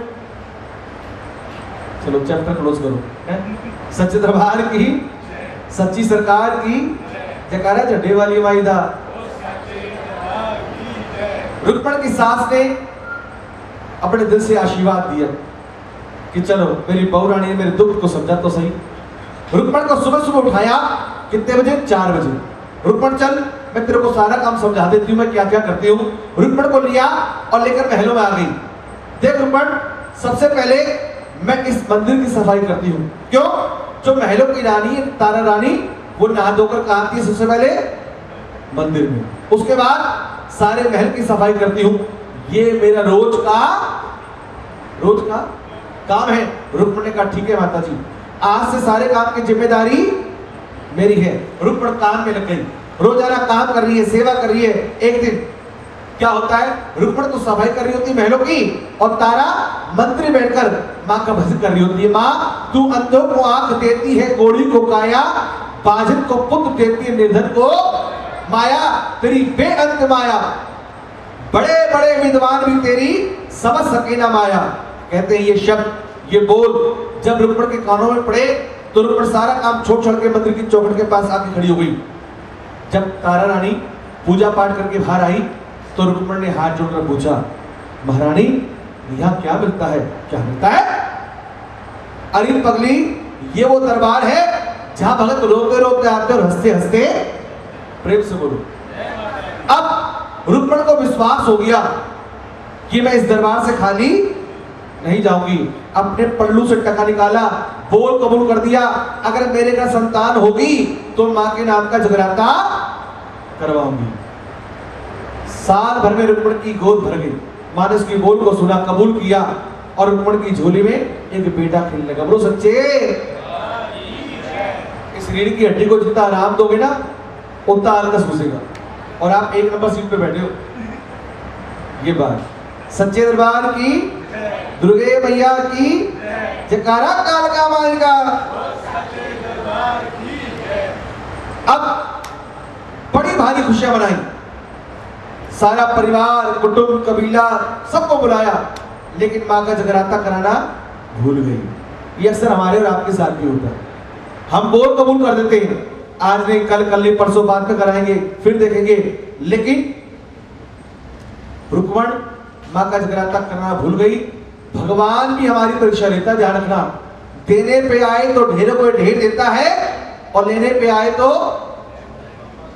चलो चैप्टर क्लोज करो है? सच्चे दरबार की, सच्ची सरकार की जयकारा झंडे वाली माईदा। रुक्मणी की सास ने अपने दिल से आशीर्वाद दिया कि चलो मेरी बहू रानी ने मेरे दुख को समझा तो सही। रुक्मणी को सुबह सुबह उठाया, कितने बजे? 4 बजे। रुक्मणी चल, मैं तेरे को सारा काम समझा देती हूँ, मैं क्या क्या करती हूँ। रुक्मणी को लिया और लेकर महलों में आ गई। देख रुक्मणी, सबसे पहले मैं इस मंदिर की सफाई करती हूँ। क्यों? जो महलों की रानी है तारा रानी, वो नहा धोकर कहाँ आती है? सबसे पहले मंदिर में। उसके बाद सारे महल की सफाई करती हूँ। ये मेरा रोज का काम है। रुक्मणी का ठीक है माता जी, आज से सारे काम की जिम्मेदारी मेरी है। रुक्मणी काम में लग गई, रोजाना काम कर रही है, सेवा कर रही है। एक दिन क्या होता है, रुक्मणी तो सफाई कर रही होती महलों की और तारा मंदिर में बैठकर माँ का भजन कर रही होती है। माँ तू अंधों को आंख देती है, गोड़ी को काया, बाजित को पुत्र देती है, निर्धन को माया, तेरी बेअंत माया, बड़े बड़े विद्वान भी तेरी समझ सके ना माया। कहते हैं ये शब्द, ये बोल जब रुक्मणी के कानों में पड़े तो रुक्मणी सारा काम छोड़ के मंदिर की चौखट के पास आके खड़ी हो गई। जब तारा रानी पूजा पाठ करके बाहर आई तो रुक्मणी ने हाथ जोड़कर पूछा, महारानी यहाँ क्या मिलता है? क्या मिलता है? अरे पगली, ये वो दरबार है जहां भगत रोते रोते आते और हंसते हंसते। प्रेम से बोलो। अब रुक्मणी को विश्वास हो गया कि मैं इस दरबार से खाली नहीं जाऊंगी। अपने पल्लू से टका निकाला, बोल कबूल कर दिया, अगर मेरे घर संतान होगी तो मां के नाम का जगराता करवाऊंगी। साल भर में रुक्मणी की गोद भर गई। मां ने उसकी बोल को सुना, कबूल किया और रुक्मण की झोली में एक बेटा खेलने लगा। बोलो सच्चे। इस रीढ़ की हड्डी को जितना आराम दोगे ना उतना आलकस घुसेगा, और आप एक नंबर सीट पे बैठे हो। ये बात सच्चे दरबार की, दुर्गे मैया की जयकारा, कालका माई का। अब बड़ी भारी खुशियां मनाई, सारा परिवार, कुटुंब, कबीला सबको बुलाया, लेकिन माँ का जगराता कराना भूल गई। ये अक्सर हमारे और आपके साथ भी होता है। हम बोल कबूल कर देते हैं, आज नहीं, कल नहीं, परसों बाद में कराएंगे, फिर देखेंगे, लेकिन रुक्मण माँ का जगराता करना भूल गई। भगवान भी हमारी परीक्षा लेता, ध्यान रखना। देने पे आए तो ढेरों को ढेर देता है, और लेने पे आए तो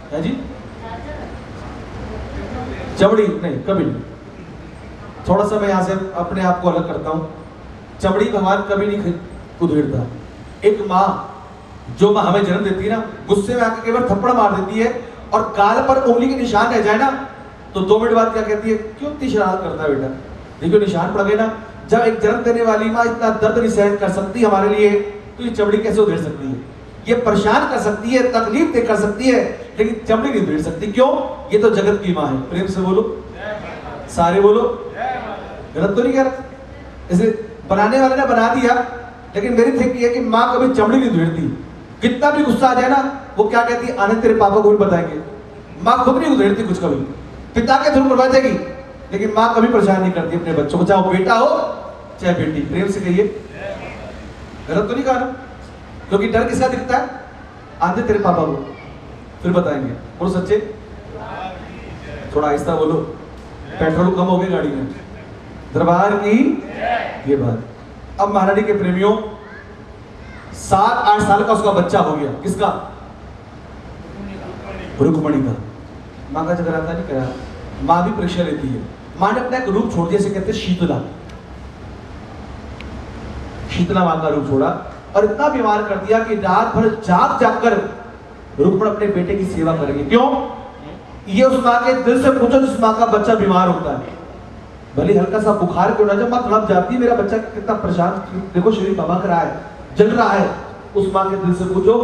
क्या जी, चमड़ी नहीं, कभी नहीं। थोड़ा सा मैं यहां से अपने आप को अलग करता हूं। चमड़ी भगवान कभी नहीं उधेड़ता। एक माँ, जो माँ हमें जन्म देती है ना, गुस्से में आकर केवल थप्पड़ मार देती है, और गाल पर उंगली के निशान रह जाए ना, तो 2 मिनट बाद क्या कहती है, क्यों इतनी शरारत करता है बेटा, देखो निशान पड़ गए ना। जब एक जन्म देने वाली माँ इतना दर्द नहीं सहन कर सकती हमारे लिए, तो ये चमड़ी कैसे उधेड़ सकती है? ये परेशान कर सकती है, तकलीफ दे कर सकती है, लेकिन चमड़ी नहीं उधेड़ सकती। क्यों? ये तो जगत की माँ है। प्रेम से बोलो, सारे बोलो, गलत तो नहीं कह रहा। इसे बनाने वाले ने बना दिया, लेकिन मेरी थिंकिंग है कि माँ कभी चमड़ी नहीं उधेड़ती। कितना भी गुस्सा आ जाए ना, वो क्या कहती है, आने तेरे पापा को भी बताएंगे। माँ खुद नहीं उधेड़ती कुछ, कभी पिता के थ्रू करवा देगी, लेकिन माँ कभी परेशान नहीं करती अपने बच्चों को, चाहे वो बेटा हो चाहे बेटी। प्रेम से कहिए, गलत तो नहीं कहा ना? क्योंकि डर किसका दिखता है? आने तेरे पापा को, फिर बताएंगे। बोलो सच्चे, थोड़ा आहिस्ता बोलो, पेट्रोल कम हो गया गाड़ी में। दरबार की ये बात। अब महारानी के प्रेमियों, 7-8 साल का उसका बच्चा हो गया। किसका? रुक्मणी का। माँ का जगराता नहीं करा, माँ भी परीक्षा लेती है। माँ ने अपना एक रूप छोड़ दिया, इसे कहते हैं शीतला। शीतला माँ का रूप छोड़ा, और इतना बीमार कर दिया कि रात भर जाग जाग कर रुक्मण अपने बेटे की सेवा करेंगे। क्यों? ये उस माँ के दिल से पूछो जिस माँ का बच्चा बीमार होता है, भले हल्का सा बुखार क्यों ना, जब माँ तड़प जाती है, मेरा बच्चा कितना परेशान, देखो शरीर भभक रहा है, जल रहा है, उस माँ के दिल से पूछो,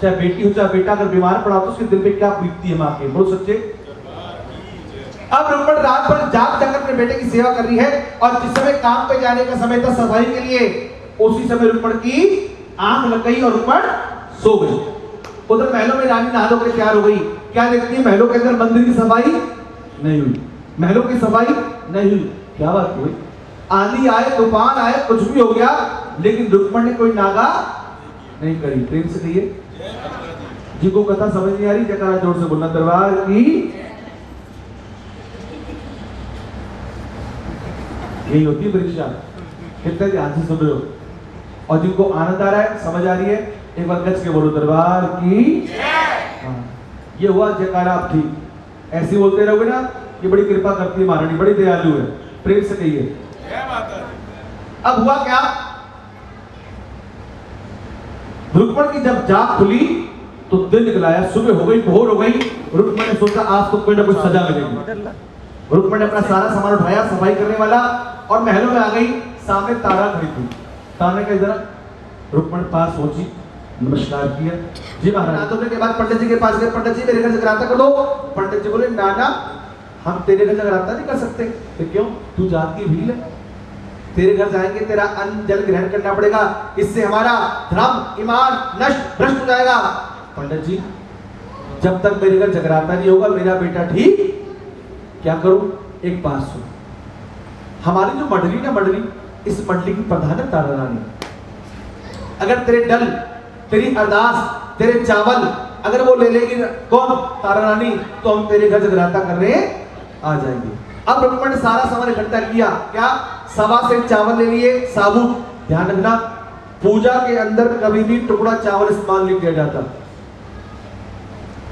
चाहे बेटी हो चाहे बेटा, अगर बीमार पड़ा तो उसके दिल पे क्या बीतती है माँ के। बोलो सच्चे। अब रुक्मण रात भर जाग जाकर अपने बेटे की सेवा कर रही है, और जिस समय काम पे जाने का समय था सफाई के लिए, उसी समय रुक्मण की आंख लग गई और रुक्मण सो गई। उधर महलों में रानी नहा धोकर तैयार हो गई। क्या देखती है? महलों के अंदर मंदिर की सफाई नहीं हुई, महलों की सफाई नहीं हुई। क्या बात हुई? आंधी आए, तूफान आए, कुछ भी हो गया, लेकिन रुक्मण ने कोई नागा नहीं करी। प्रेम से कहिए, जिनको कथा समझ नहीं आ रही जयकारा जोर से बोलना। दरबार की यही होती है परीक्षा। कितने ध्यान से सुन रहे हो? और जिनको आनंद आ रहा है, समझ आ रही है, एक बार गज के बोलो दरबार की। हाँ, ये हुआ जयकारा। आप ठीक ऐसे बोलते रहोगे ना, ये बड़ी कृपा करती है महारानी, बड़ी दयालु है। प्रेम से कहिए। अब हुआ क्या? रुक्मण की जब जाग खुली तो दिन निकलाया, सुबह हो गई, भोर हो गई। रुक्मण ने सोचा आज तो कोई ना कोई सजा मिलेगी। रुक्मण ने अपना सारा सामान उठाया, सफाई करने वाला, और महलों में आ गई। सामने तारा खड़ी थी। तारा ने कहा जरा, रुक्मण पास पहुंची, नमस्कार किया। जी महाराज। धोने के बाद पंडित जी के पास गए, पंडित जी मेरे घर जगराता कर दो। पंडित जी बोले ना ना, हम तेरे घर जगराता नहीं कर सकते। तो क्यों? तू जात की भील है, तेरे घर जाएंगे तेरा अन्न जल ग्रहण करना पड़ेगा, इससे हमारा धर्म ईमान नष्ट भ्रष्ट हो जाएगा। पंडित जी, जब तक मेरे घर जगराता नहीं होगा मेरा बेटा ठीक क्या करूं? एक बात सुन, हमारी जो मंडली ना, मंडली, इस मंडली की प्रधान है तारा रानी। अगर तेरे डल, तेरी अरदास, तेरे चावल अगर वो ले लेगी कौन? तारा रानी, तो हम तेरे घर जगराता करने आ जाएंगे। अब रुक्मण ने सारा सामान इकट्ठा किया। क्या? 1.25 सेर चावल ले लिए साबुत। ध्यान रखना, पूजा के अंदर कभी भी टुकड़ा चावल इस्तेमाल नहीं किया जाता।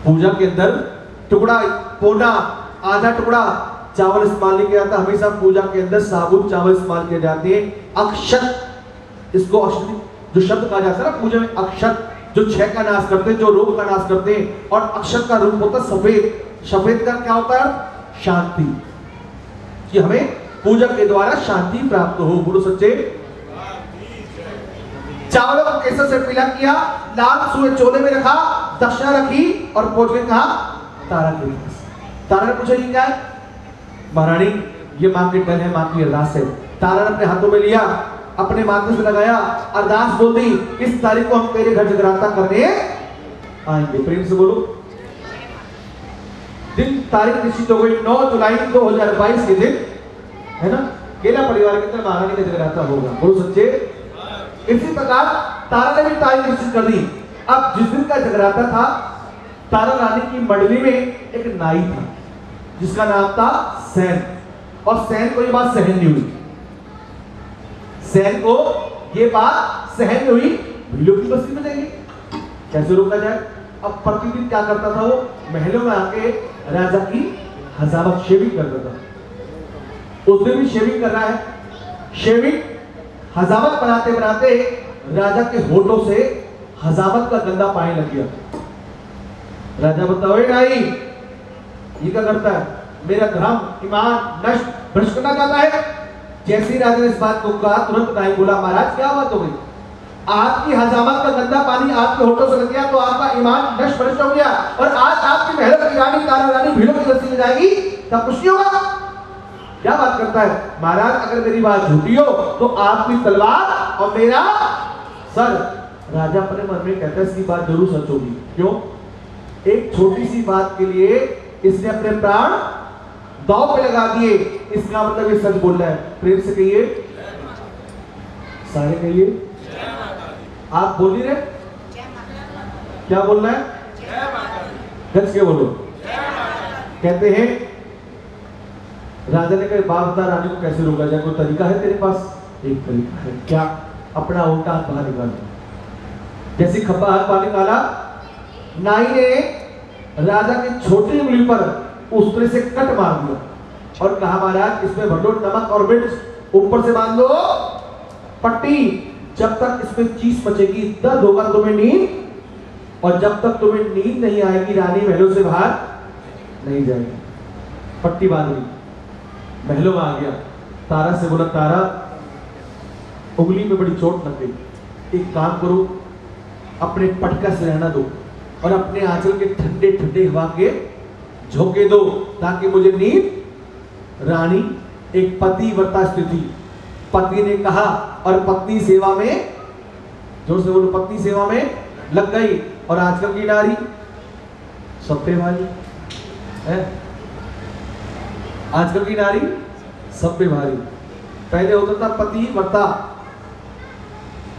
पूजा के अंदर टुकड़ा, पौना, आधा टुकड़ा चावल इस्तेमाल नहीं किया जाता। हमेशा पूजा के अंदर साबुत चावल इस्तेमाल किए जाते हैं। अक्षत, इसको अक्षत जो शब्द कहा जाता है ना पूजा में, अक्षत जो क्षय का नाश करते हैं, जो रोग का नाश करते हैं। और अक्षत का रूप होता है सफेद। सफेद का क्या होता है? शांति। कि हमें पूजक के द्वारा शांति प्राप्त हो। बोलो सच्चे। चावलों को केसर से पीला किया, लाल सुए चोले में रखा, दक्षिणा रखी और पहुंच गए कहा तारा के पास। तारा ने पूछा ये क्या है? महारानी ये मां के डर है, मां की अरदास है। तारा ने अपने हाथों में लिया, अपने माथे से लगाया, अरदास बोल दी, इस तारीख को हम तेरे घर जगराता करने आएंगे। प्रेम से बोलो। दिन तारीख निश्चित हो गई 9 जुलाई 2022 के दिन, है ना, केला परिवार के अंदर महारानी का जगराता होगा। बोलो सच्चे। इसी प्रकार तारा ने भी तारीख निश्चित कर दी। अब जिस दिन का जगराता था, तारा रानी की मंडली में एक नाई था जिसका नाम था सैन, और सैन को ये बात सहन नहीं हुई। सैन को ये बात सहन नहीं हुई, भीलों की बस्ती में जाएंगे, कैसे रोका जाए। अब प्रतिदिन क्या करता था वो, महलों में आके राजा की हजामत शेविंग करता था। उस दिन भी शेविंग कर रहा है। शेविंग हजामत बनाते बनाते राजा के होठों से हजामत का गंदा पानी लग गया। राजा बताओ नाई ये क्या करता है? मेरा धर्म ईमान नष्ट भ्रष्ट करना चाहता है। जैसे ही राजा ने इस बात को कहा, तुरंत नाई बोला महाराज क्या बात हो गई? आपकी हजामत का गंदा पानी आपके होठों से लग गया तो आपका ईमान नष्ट भ्रष्ट हो गया, और आज आपकी महल की रानी तारा रानी भीड़ों की बस्ती में जाएगी, तब कुछ नहीं होगा। क्या बात करता है? महाराज अगर मेरी बात झूठी हो तो आपकी तलवार और मेरा सर। राजा अपने मन में कहता है इसकी बात जरूर सच होगी। क्यों? एक छोटी सी बात के लिए इसने अपने प्राण दांव पे लगा दिए। इसका मतलब ये सच बोल रहा है। प्रेम से कहिए, सारे कहिए। आप बोल नहीं रहे? क्या बोलना है? गज के बोलो। कहते हैं राजा ने कहा बाप रानी को कैसे रोका जाए, कोई तरीका है तेरे पास? एक तरीका है। क्या? अपना उल्टा हाथ बाहर निकाला। जैसे खब्बा हाथ बाहर निकाला, नाई ने राजा की छोटी उंगली पर उस तरह से कट मार दिया और कहा महाराज इसमें भर दो नमक और मिर्च, ऊपर से बांध दो पट्टी, जब तक इसमें चीज बचेगी दर्द होगा तुम्हें नींद, और जब तक तुम्हें नींद नहीं आएगी रानी महलों से बाहर नहीं जाएगी। पट्टी बांध ली, महलों में आ गया। तारा से बोला तारा उंगली में बड़ी चोट लग गई, एक काम करो अपने पटका से रहना दो और अपने आंचल के ठंडे ठंडे हवा के झोंके दो ताकि मुझे नींद। रानी एक पतिव्रता स्थिति, पति ने कहा और पत्नी सेवा में, जोर से बोलो, पत्नी सेवा में लग गई। और आजकल की नारी सब पे भारी है। आजकल की नारी सब पे भारी। पहले होता था पतिव्रता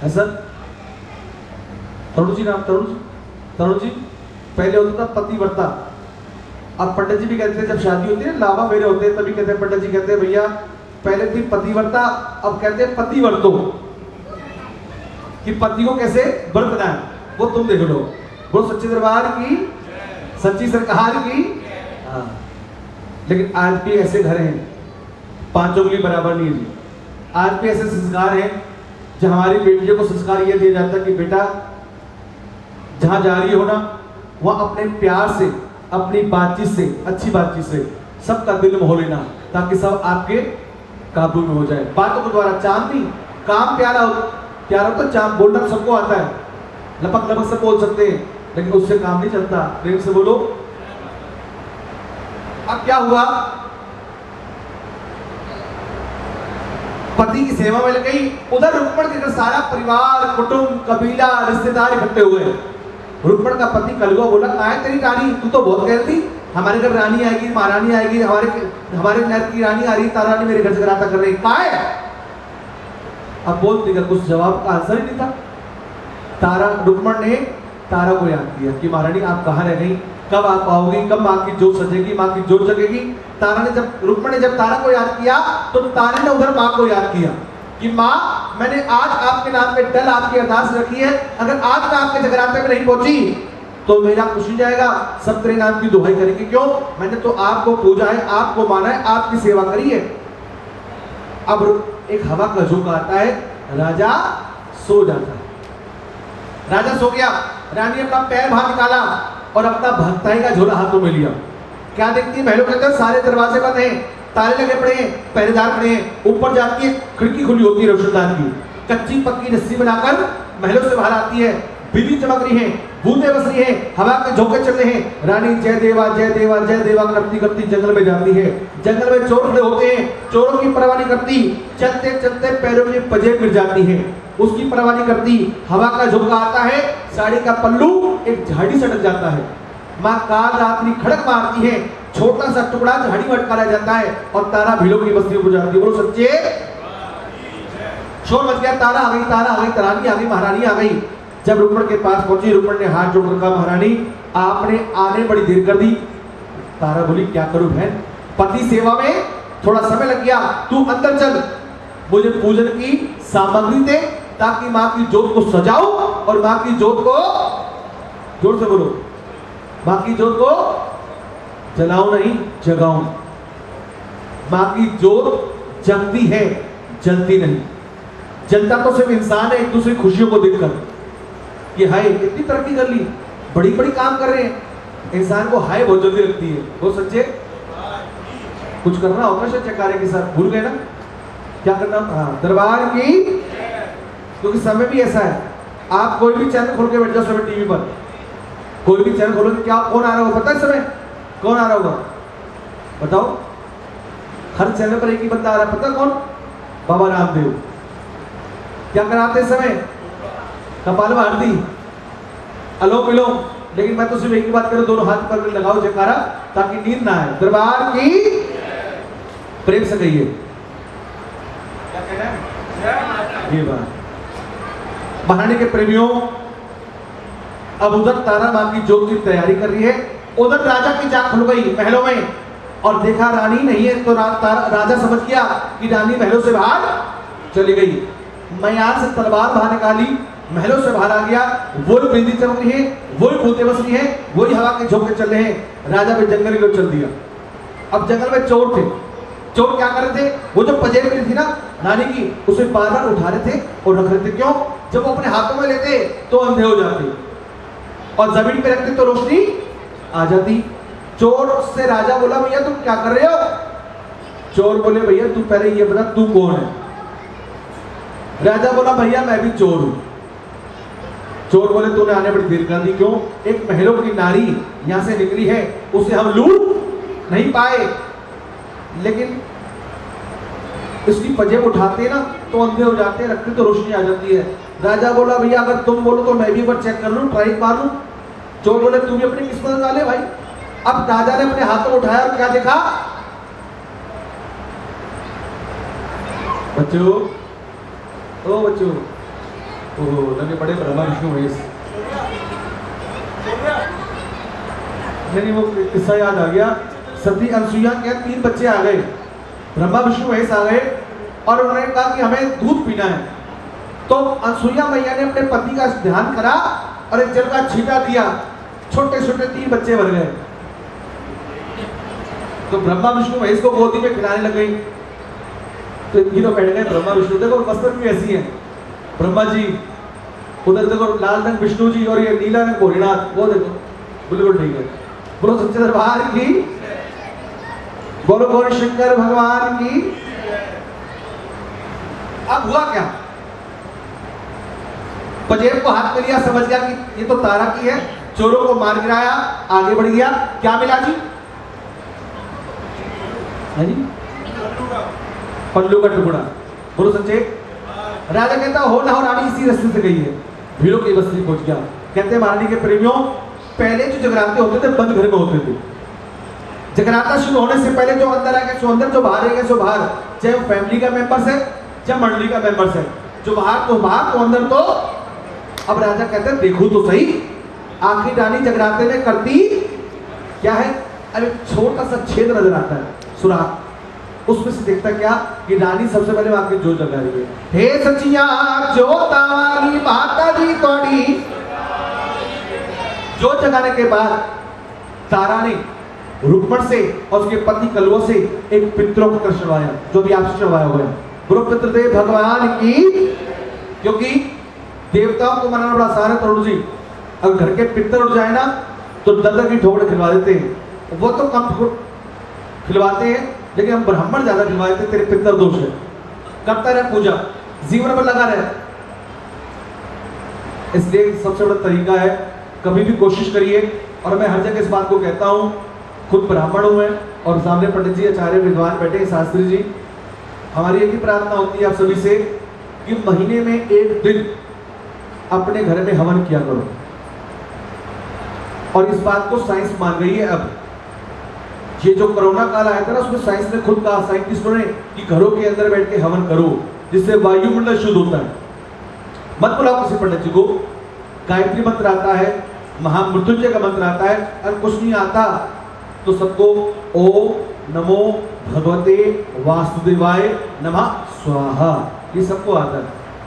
है सर, तरुण जी नाम, तरुण जी पहले होता था पतिव्रता। अब पंडित जी भी कहते हैं जब शादी होती है लावा फेरे होते हैं तभी कहते हैं, पंडित जी कहते हैं भैया पहले थी पतिव्रता, अब कहते हैं पतिव्रतो, कि पति को कैसे व्रतना है वो तुम देख लो। वो सच्चे दरबार की, सच्ची सरकार की। हाँ, लेकिन आज भी ऐसे घर हैं, पांचों उंगली बराबर नहीं है। आज भी ऐसे संस्कार हैं जब हमारी बेटियों को संस्कार यह दिया जाता है कि बेटा जहां जा रही हो ना वह अपने प्यार से, अपनी बातचीत से, अच्छी बातचीत से सबका दिल मोह लेना ताकि सब आपके काबू में हो जाए। बातों के द्वारा चांद नहीं, काम प्यारा हो तो चांद बोलना सबको आता है, लपक लपक से बोल सकते हैं, लेकिन उससे काम नहीं चलता। प्रेम से बोलो। अब क्या हुआ, पति की सेवा में लग गई, उधर रुक्मण के सारा परिवार, कुटुंब, कबीला, रिश्तेदार इकट्ठे हुए। रुक्मण का पति कलुआ बोला कहाँ है तेरी रानी? तू तो बहुत कह रही थी हमारे घर रानी आएगी, महारानी आएगी, हमारे घर की रानी आ रही, तारा रानी मेरे घर से जगराता कर रही, कहाँ है? अब बोलते कर कुछ जवाब का आंसर ही नहीं था। रुक्मण ने तारा को याद किया कि महारानी आप कहाँ रह गई, कब आप आओगी, कब माँ की जोत सजेगी, माँ की जोत जगेगी। रुक्मण ने जब तारा को याद किया तो तारे ने उधर माँ को याद किया कि माँ मैंने आज आपके नाम पे डल आपकी अरदास रखी है, अगर आज मैं आपके जगराते में नहीं पहुंची तो मेरा कुछ नहीं जाएगा, सब तेरे नाम की दुहाई करेंगे। क्यों? मैंने तो आपको पूजा है, आपको माना है, आपकी सेवा करी है। अब एक हवा का झोंका आता है, राजा सो जाता है। राजा सो गया, रानी अपना पैर बाहर निकाला और अपना भक्ताई का झोला हाथों में लिया। क्या देखती है? महलों के अंदर सारे दरवाजे बंद हैं, ताले लगे पड़े हैं, पहरेदार खड़े हैं, ऊपर जाती है, खिड़की खुली होती है रोशनदान की, कच्ची पक्की रस्सी बनाकर महलों से बाहर आती है, बिजली चमक रही है, बूंदे बस रही है, हवा के झोंके चल रहे हैं। रानी जय देवा जय देवा जय देवा करती करती जंगल में जाती है। जंगल में चोर खड़े होते हैं, चोरों की परवाह नहीं करती, चलते चलते पैरों में पजेब गिर जाती है, उसकी परवाह नहीं करती। हवा का झोंका आता है, साड़ी का पल्लू एक झाड़ी से अटक जाता है। माँ काल रात्रि खड़क मारती है, छोटा सा टुकड़ा झाड़ी में अटका रह जाता है और तारा भीलों की बस्ती में जाती है। बोलो सच्चे, शोर मच गया, तारा आ गई, तारा आ गई, तरानी आ गई, महारानी आ गई। जब रुक्मण के पास पहुंची, रुक्मण ने हाथ जोड़कर कहा, महारानी आपने आने बड़ी देर कर दी। तारा बोली, क्या करूं बहन, पति सेवा में थोड़ा समय लग गया, तू अंदर चल, मुझे पूजन की सामग्री दे ताकि मां की जोत को सजाऊं और मां की जोत को, जोर से बोलो, मां की जोत को जलाऊं नहीं जगाऊं। मां की जोत जगती है, जलती नहीं। जलता तो सिर्फ इंसान है एक दूसरी खुशियों को देखकर, कि हाय इतनी तरक्की कर ली, बड़ी बड़ी काम कर रहे हैं, इंसान को हाय बहुत जल्दी लगती है। वो सच्चे कुछ करना होगा सच्चे कार्य के साथ, भूल गए ना क्या करना। हाँ, दरबार की, क्योंकि समय भी ऐसा है, आप कोई भी चैनल खोल के बैठ जाओ समय टीवी पर, कोई भी चैनल खोलोगे क्या कौन आ रहा होगा पता है समय, कौन आ रहा होगा बताओ। हर चैनल पर एक ही बंदा आ रहा है, पता कौन, बाबा रामदेव। क्या कराते समय, कपाल भारती, अलोम विलोम। लेकिन मैं तो सिर्फ एक ही बात करूं, दोनों हाथ पर लगाओ जयकारा ताकि नींद ना आए। दरबार की, प्रेम से कहिए, क्या कह रहे हैं ये बात। महारानी के प्रेमियों, अब उधर तारा मां की जोत की तैयारी कर रही है, उधर राजा की जाग खुल गई महलों में और देखा रानी नहीं है, तो राजा समझ गया कि रानी महलों से बाहर चली गई। मैयार से तलवार बाहर निकाली, महलों से बाहर आ गया, वही बिजली चमक रही है, वही भूते बस रही है, वही हवा के झोंके चल रहे हैं। राजा भी जंगल की ओर चल दिया। अब जंगल में चोर थे, चोर क्या कर रहे थे, वो जो पजेब मिली थी ना रानी की, उसे बार बार उठा रहे थे और रख रहे थे। क्यों, जब वो अपने हाथों में लेते तो अंधे हो जाते और जमीन पे रखते तो रोशनी आ जाती। चोर से राजा बोला, भैया तुम क्या कर रहे हो। चोर बोले, भैया तू पहले ये बता तू कौन है। राजा बोला, भैया मैं भी चोर हूं। चोर बोले, तूने आने बड़ी देर कर दी, क्यों, एक महलों की नारी यहां से निकली है, उसे हम लूट नहीं पाए, लेकिन इसकी पजेब उठाते ना तो अंधे हो जाते, रखते तो रोशनी आ जाती है। राजा बोला, भैया अगर तुम बोलो तो मैं भी एक बार चेक कर लूं, ट्राई मार लूं। चोर बोले, तू भी अपनी किस्मत डाले भाई। अब राजा ने अपने हाथों में उठाया और क्या देखा, बच्चों, ओ बच्चों, ओहो लगे बड़े ब्रह्मा विष्णु महेश। नहीं, वो किस्सा याद आ गया। सती अनसुईया के 3 बच्चे आ गए, ब्रह्मा विष्णु महेश आ गए और उन्होंने कहा कि हमें दूध पीना है। तो अनसुईया मैया ने अपने पति का ध्यान करा और एक जल का छींटा दिया, छोटे छोटे 3 बच्चे भर गए। तो ब्रह्मा विष्णु महेश को गोदी में खिलाने लग गई। तो तीनों बैठ गए, ब्रह्मा विष्णु, देखो वस्त्र भी ऐसी है, ब्रह्मा जी उधर देखो लाल रंग विष्णु जी और ये नीला रंग भोलेनाथ, वो देखो बिल्कुल ठीक है। बोलो सच्चे दरबार की, बोलो बोलो शंकर भगवान की। अब हुआ क्या, पजेब को हाथ में लिया, समझ गया कि ये तो तारा की है, चोरों को मार गिराया, आगे बढ़ गया। क्या मिला जी, पल्लू का टुकड़ा। बोलो सच्चे, राजा कहता हो ना हो रानी इसी रास्ते से गई है, भीलों की बस्ती पहुंच गया। कहते महारानी के प्रेमियों, पहले जो जगराते होते थे बंद घर में होते थे। जगराता शुरू होने से पहले जो अंदर आ गए सो अंदर, जो बाहर आ गए सो बाहर, चाहे वो फैमिली का मेंबर्स है चाहे मंडली का मेंबर्स है, जो बाहर तो बाहर तो अंदर तो। अब राजा कहते हैं देखो तो सही, आखिर रानी जगराते में करती क्या है। अरे छोटा सा छेद नजर आता है, सुराख, उसमें से देखता क्या कि रानी सबसे पहले वहां की जोत जगा रही है। हे सचिया जोता वाली माता जी तोड़ी। जोत जगाने के बाद तारा ने रुक्मण से और उसके पति कलुआ से एक पितरों को कर चढ़वाया, जो भी आपसे चढ़वाया हुआ है। गुरु पितृदेव भगवान की, क्योंकि देवताओं को मनाना बड़ा आसान है तरुण जी। अगर घर के पितर उठ जाए ना तो दर्द की ठोकर खिलवा देते हैं, वो तो कम खिलवाते हैं, लेकिन हम ब्राह्मण ज्यादा दिलवाए थे, तेरे पितर दोष है, करता रहे पूजा, जीवन में लगा रहे। इसलिए सबसे बड़ा तरीका है, कभी भी कोशिश करिए, और मैं हर जगह इस बात को कहता हूँ, खुद ब्राह्मण हूँ मैं, और सामने पंडित जी, आचार्य, विद्वान बैठे, शास्त्री जी, हमारी एक ही प्रार्थना होती है आप सभी से कि महीने में एक दिन अपने घर में हवन किया करो। और इस बात को साइंस मान गई है। अब ये जो कोरोना काल आया था ना, उसमें साइंस ने खुद कहा, साइंटिस्टों ने, कि घरों के अंदर बैठ के हवन करो, जिससे वायुमंडल शुद्ध होता है। मत बुलाओ किसी पंडित जी को, गायत्री मंत्र आता है, महामृत्युंजय का मंत्र आता है, अगर कुछ नहीं आता तो सबको ओम नमो भगवते वासुदेवाय नमः स्वाहा, ये सबको आता है।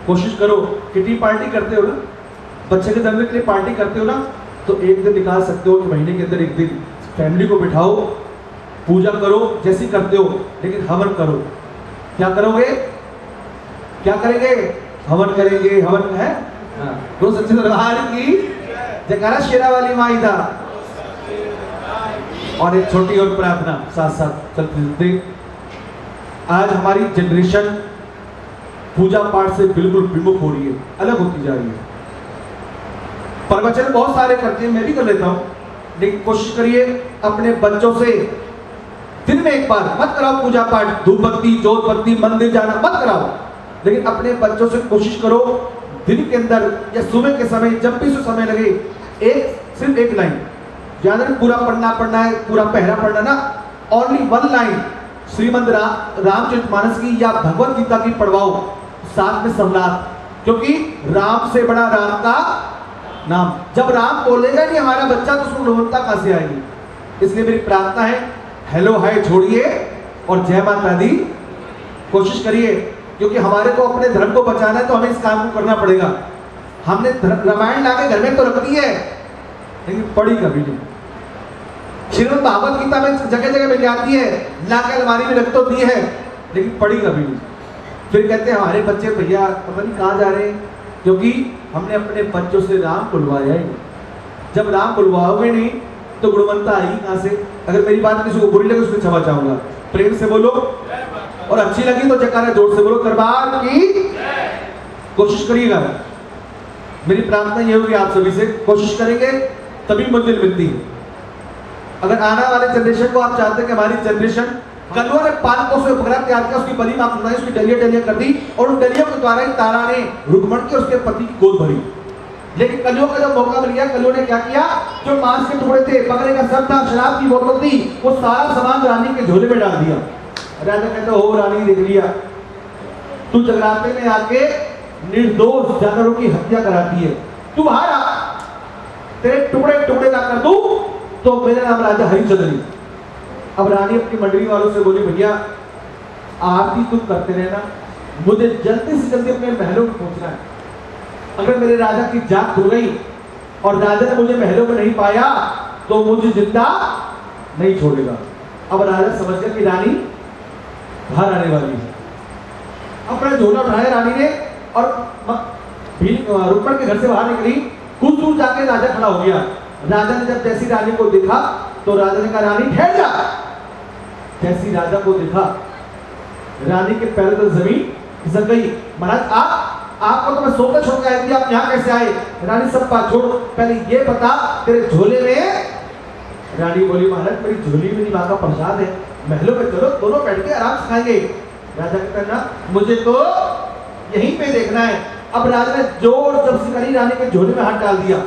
कोशिश करो, किटी पार्टी करते हो ना, बच्चे के जन्म के लिए पार्टी करते हो ना, तो एक दिन निकाल सकते हो कि महीने के अंदर एक दिन फैमिली को बिठाओ, पूजा करो जैसी करते हो, लेकिन हवन करो। क्या करोगे? क्या करेंगे? हवन करेंगे। हवन है तो सच्चे दरबार की जयकारा, शेरा वाली माई दा। और एक छोटी और प्रार्थना साथ साथ चलते चलते, आज हमारी जनरेशन पूजा पाठ से बिल्कुल विमुख हो रही है, अलग होती जा रही है। प्रवचन बहुत सारे करते हैं, मैं भी कर लेता हूं, लेकिन कोशिश करिए अपने बच्चों से दिन में एक बार मत कराओ पूजा पाठ, धूप बत्ती, जोत बत्ती, मंदिर जाना मत कराओ, लेकिन अपने बच्चों से कोशिश करो दिन के अंदर या सुबह के समय, जब भी उसे समय लगे, सिर्फ एक लाइन, ज्यादा पूरा पढ़ना है, पूरा पहरा पढ़ना ना, only one line Shrimad Ramcharitmanas की या भगवत गीता की पढ़वाओ, साथ में संवाद, क्योंकि राम से बड़ा राम का नाम। जब राम बोलेगा नहीं हमारा बच्चा, तो उसको गुणवत्ता कहां से आएगी? इसलिए मेरी प्रार्थना है, हेलो हाय छोड़िए और जय माता दी कोशिश करिए, क्योंकि हमारे को अपने धर्म को बचाना है, तो हमें इस काम को करना पड़ेगा। हमने रामायण लाके घर में तो रख दी है, लेकिन पढ़ी कभी नहीं। श्रीमद् भागवत गीता में जगह जगह मिल जाती है, लाके अलमारी में रख तो दी है, लेकिन पढ़ी कभी नहीं। फिर कहते हैं हमारे बच्चे भैया पता नहीं कहाँ जा रहे हैं, क्योंकि हमने अपने बच्चों से राम बुलवाया ही नहीं। जब राम बुलवाओगे नहीं तो गुणवत्ता आएगी कहाँ से? अगर मेरी बात किसी को बुरी लगे उसमें क्षमा चाहूंगा, प्रेम से बोलो, और अच्छी लगी तो जयकारा जोर से बोलो, दरबार की कोशिश करिएगा। मेरी प्रार्थना ये होगी आप सभी से, कोशिश करेंगे तभी मंजिल मिलती है। अगर आने वाले जनरेशन को आप चाहते हैं कि हमारी जनरेशन, कलुआ ने 500 से उपग्रह तैयार किया, उसकी बलि मां बनाई, उसकी डलिया कर दी, और उन डलियों के द्वारा ही तारा ने रुक्मण के उसके पति की गोद भरी। लेकिन कलियों का जब मौका मिल गया, कलियों ने क्या किया, जो मांस के टुकड़े थे, बकरे का सब था, शराब की बोतल थी, वो सारा सामान रानी के झोले में डाल दिया। राजा कहता हो रानी देख लिया, तू जगराते में आके निर्दोष जानवरों की हत्या कराती है, तू बाहर आ, तेरे टुकड़े टुकड़े ना कर दूं तो मेरा नाम राजा हरिश्चंद्र नहीं। अब रानी अपनी मंडली वालों से बोली, भैया आरती तुम करते रहना, मुझे जल्दी से जल्दी अपने महलों में पहुंचना है। अगर मेरे राजा की जाग खुल गई और राजा ने मुझे महलों में नहीं पाया तो मुझे जिंदा नहीं छोड़ेगा। अब राजा समझ गया कि रानी बाहर आने वाली है। अपना झोला उठाया रानी ने और रुक्मण के घर से बाहर निकली, कुछ दूर जाके राजा खड़ा हो गया। राजा ने जब जैसी रानी को देखा तो राजा ने कहा, रानी ठहर जा। जैसी राजा को देखा, रानी के पैरों तले जमीन खिसक गई। महाराज आपको तो मैं सोते छोड़ के आई थी, आप यहाँ कैसे आए? रानी सब बात छोड़, पहले ये बता तेरे झोले में। रानी बोली, महाराज मेरी झोली में माँ का प्रसाद है, महलों में चलो दोनों बैठ के आराम से खाएंगे। राजा कहता ना, मुझे तो यहीं पे देखना है। अब राजा ने जोर जबरदस्ती करी, रानी के झोले में हाथ डाल दिया।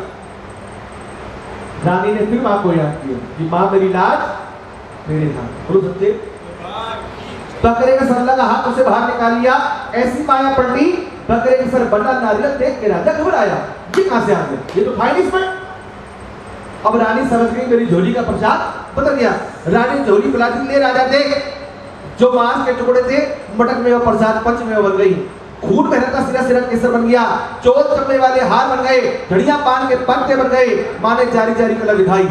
रानी ने फिर माँ को याद किया कि माँ मेरी लाज मेरे हाथ, बोलो सच्चे। बकरे का सर लगा हाथ उसे बाहर निकाल लिया, ऐसी माया पलटी, बकरे के सर बंडा नारियल देख के राजा घबराया, ये कहां से आ गया, ये तो था ही नहीं इसमें। अब रानी समझ गई मेरी झोली का प्रसाद बदल गया। रानी झोली बुलाती, ले राजा देख, जो मांस के टुकड़े थे मटक में वो प्रसाद पंचमेवा बन गई, खून बहना का सिरा सिरा केसर बन गया, चोट चमड़े वाले हार बन गए, घड़ियां पान के पत्ते बन गए। मां ने जारी जारी कलर दिखाई,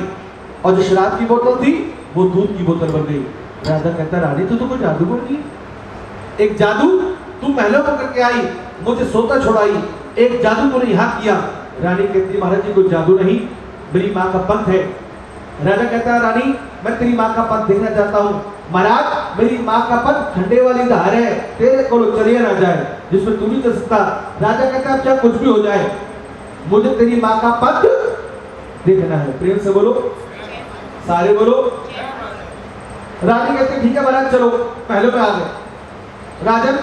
और जो शराब की बोतल थी वो दूध की बोतल बन गई। राजा कहता, रानी तू तो कोई जादूगर नहीं, एक जादू तू महलों में करके आई, मुझे सोता छोड़ाई, एक जादू तूने यहाँ किया। रानी कहती, महाराज जी कोई जादू नहीं, मेरी माँ का पंथ है। राजा कहता है, रानी मैं तेरी माँ का पंथ देखना चाहता हूँ। महाराज मेरी माँ का पद ठंडे वाली धार है, तेरे को चलिए ना जाए, जिसमें तू नहीं चल सकता। राजा कहता है चाहे कुछ भी हो जाए, मुझे तेरी माँ का पद देखना है। प्रेम से बोलो, सारे बोलो। रानी कहते ठीक है महाराज चलो, पहले में आ गए। राजन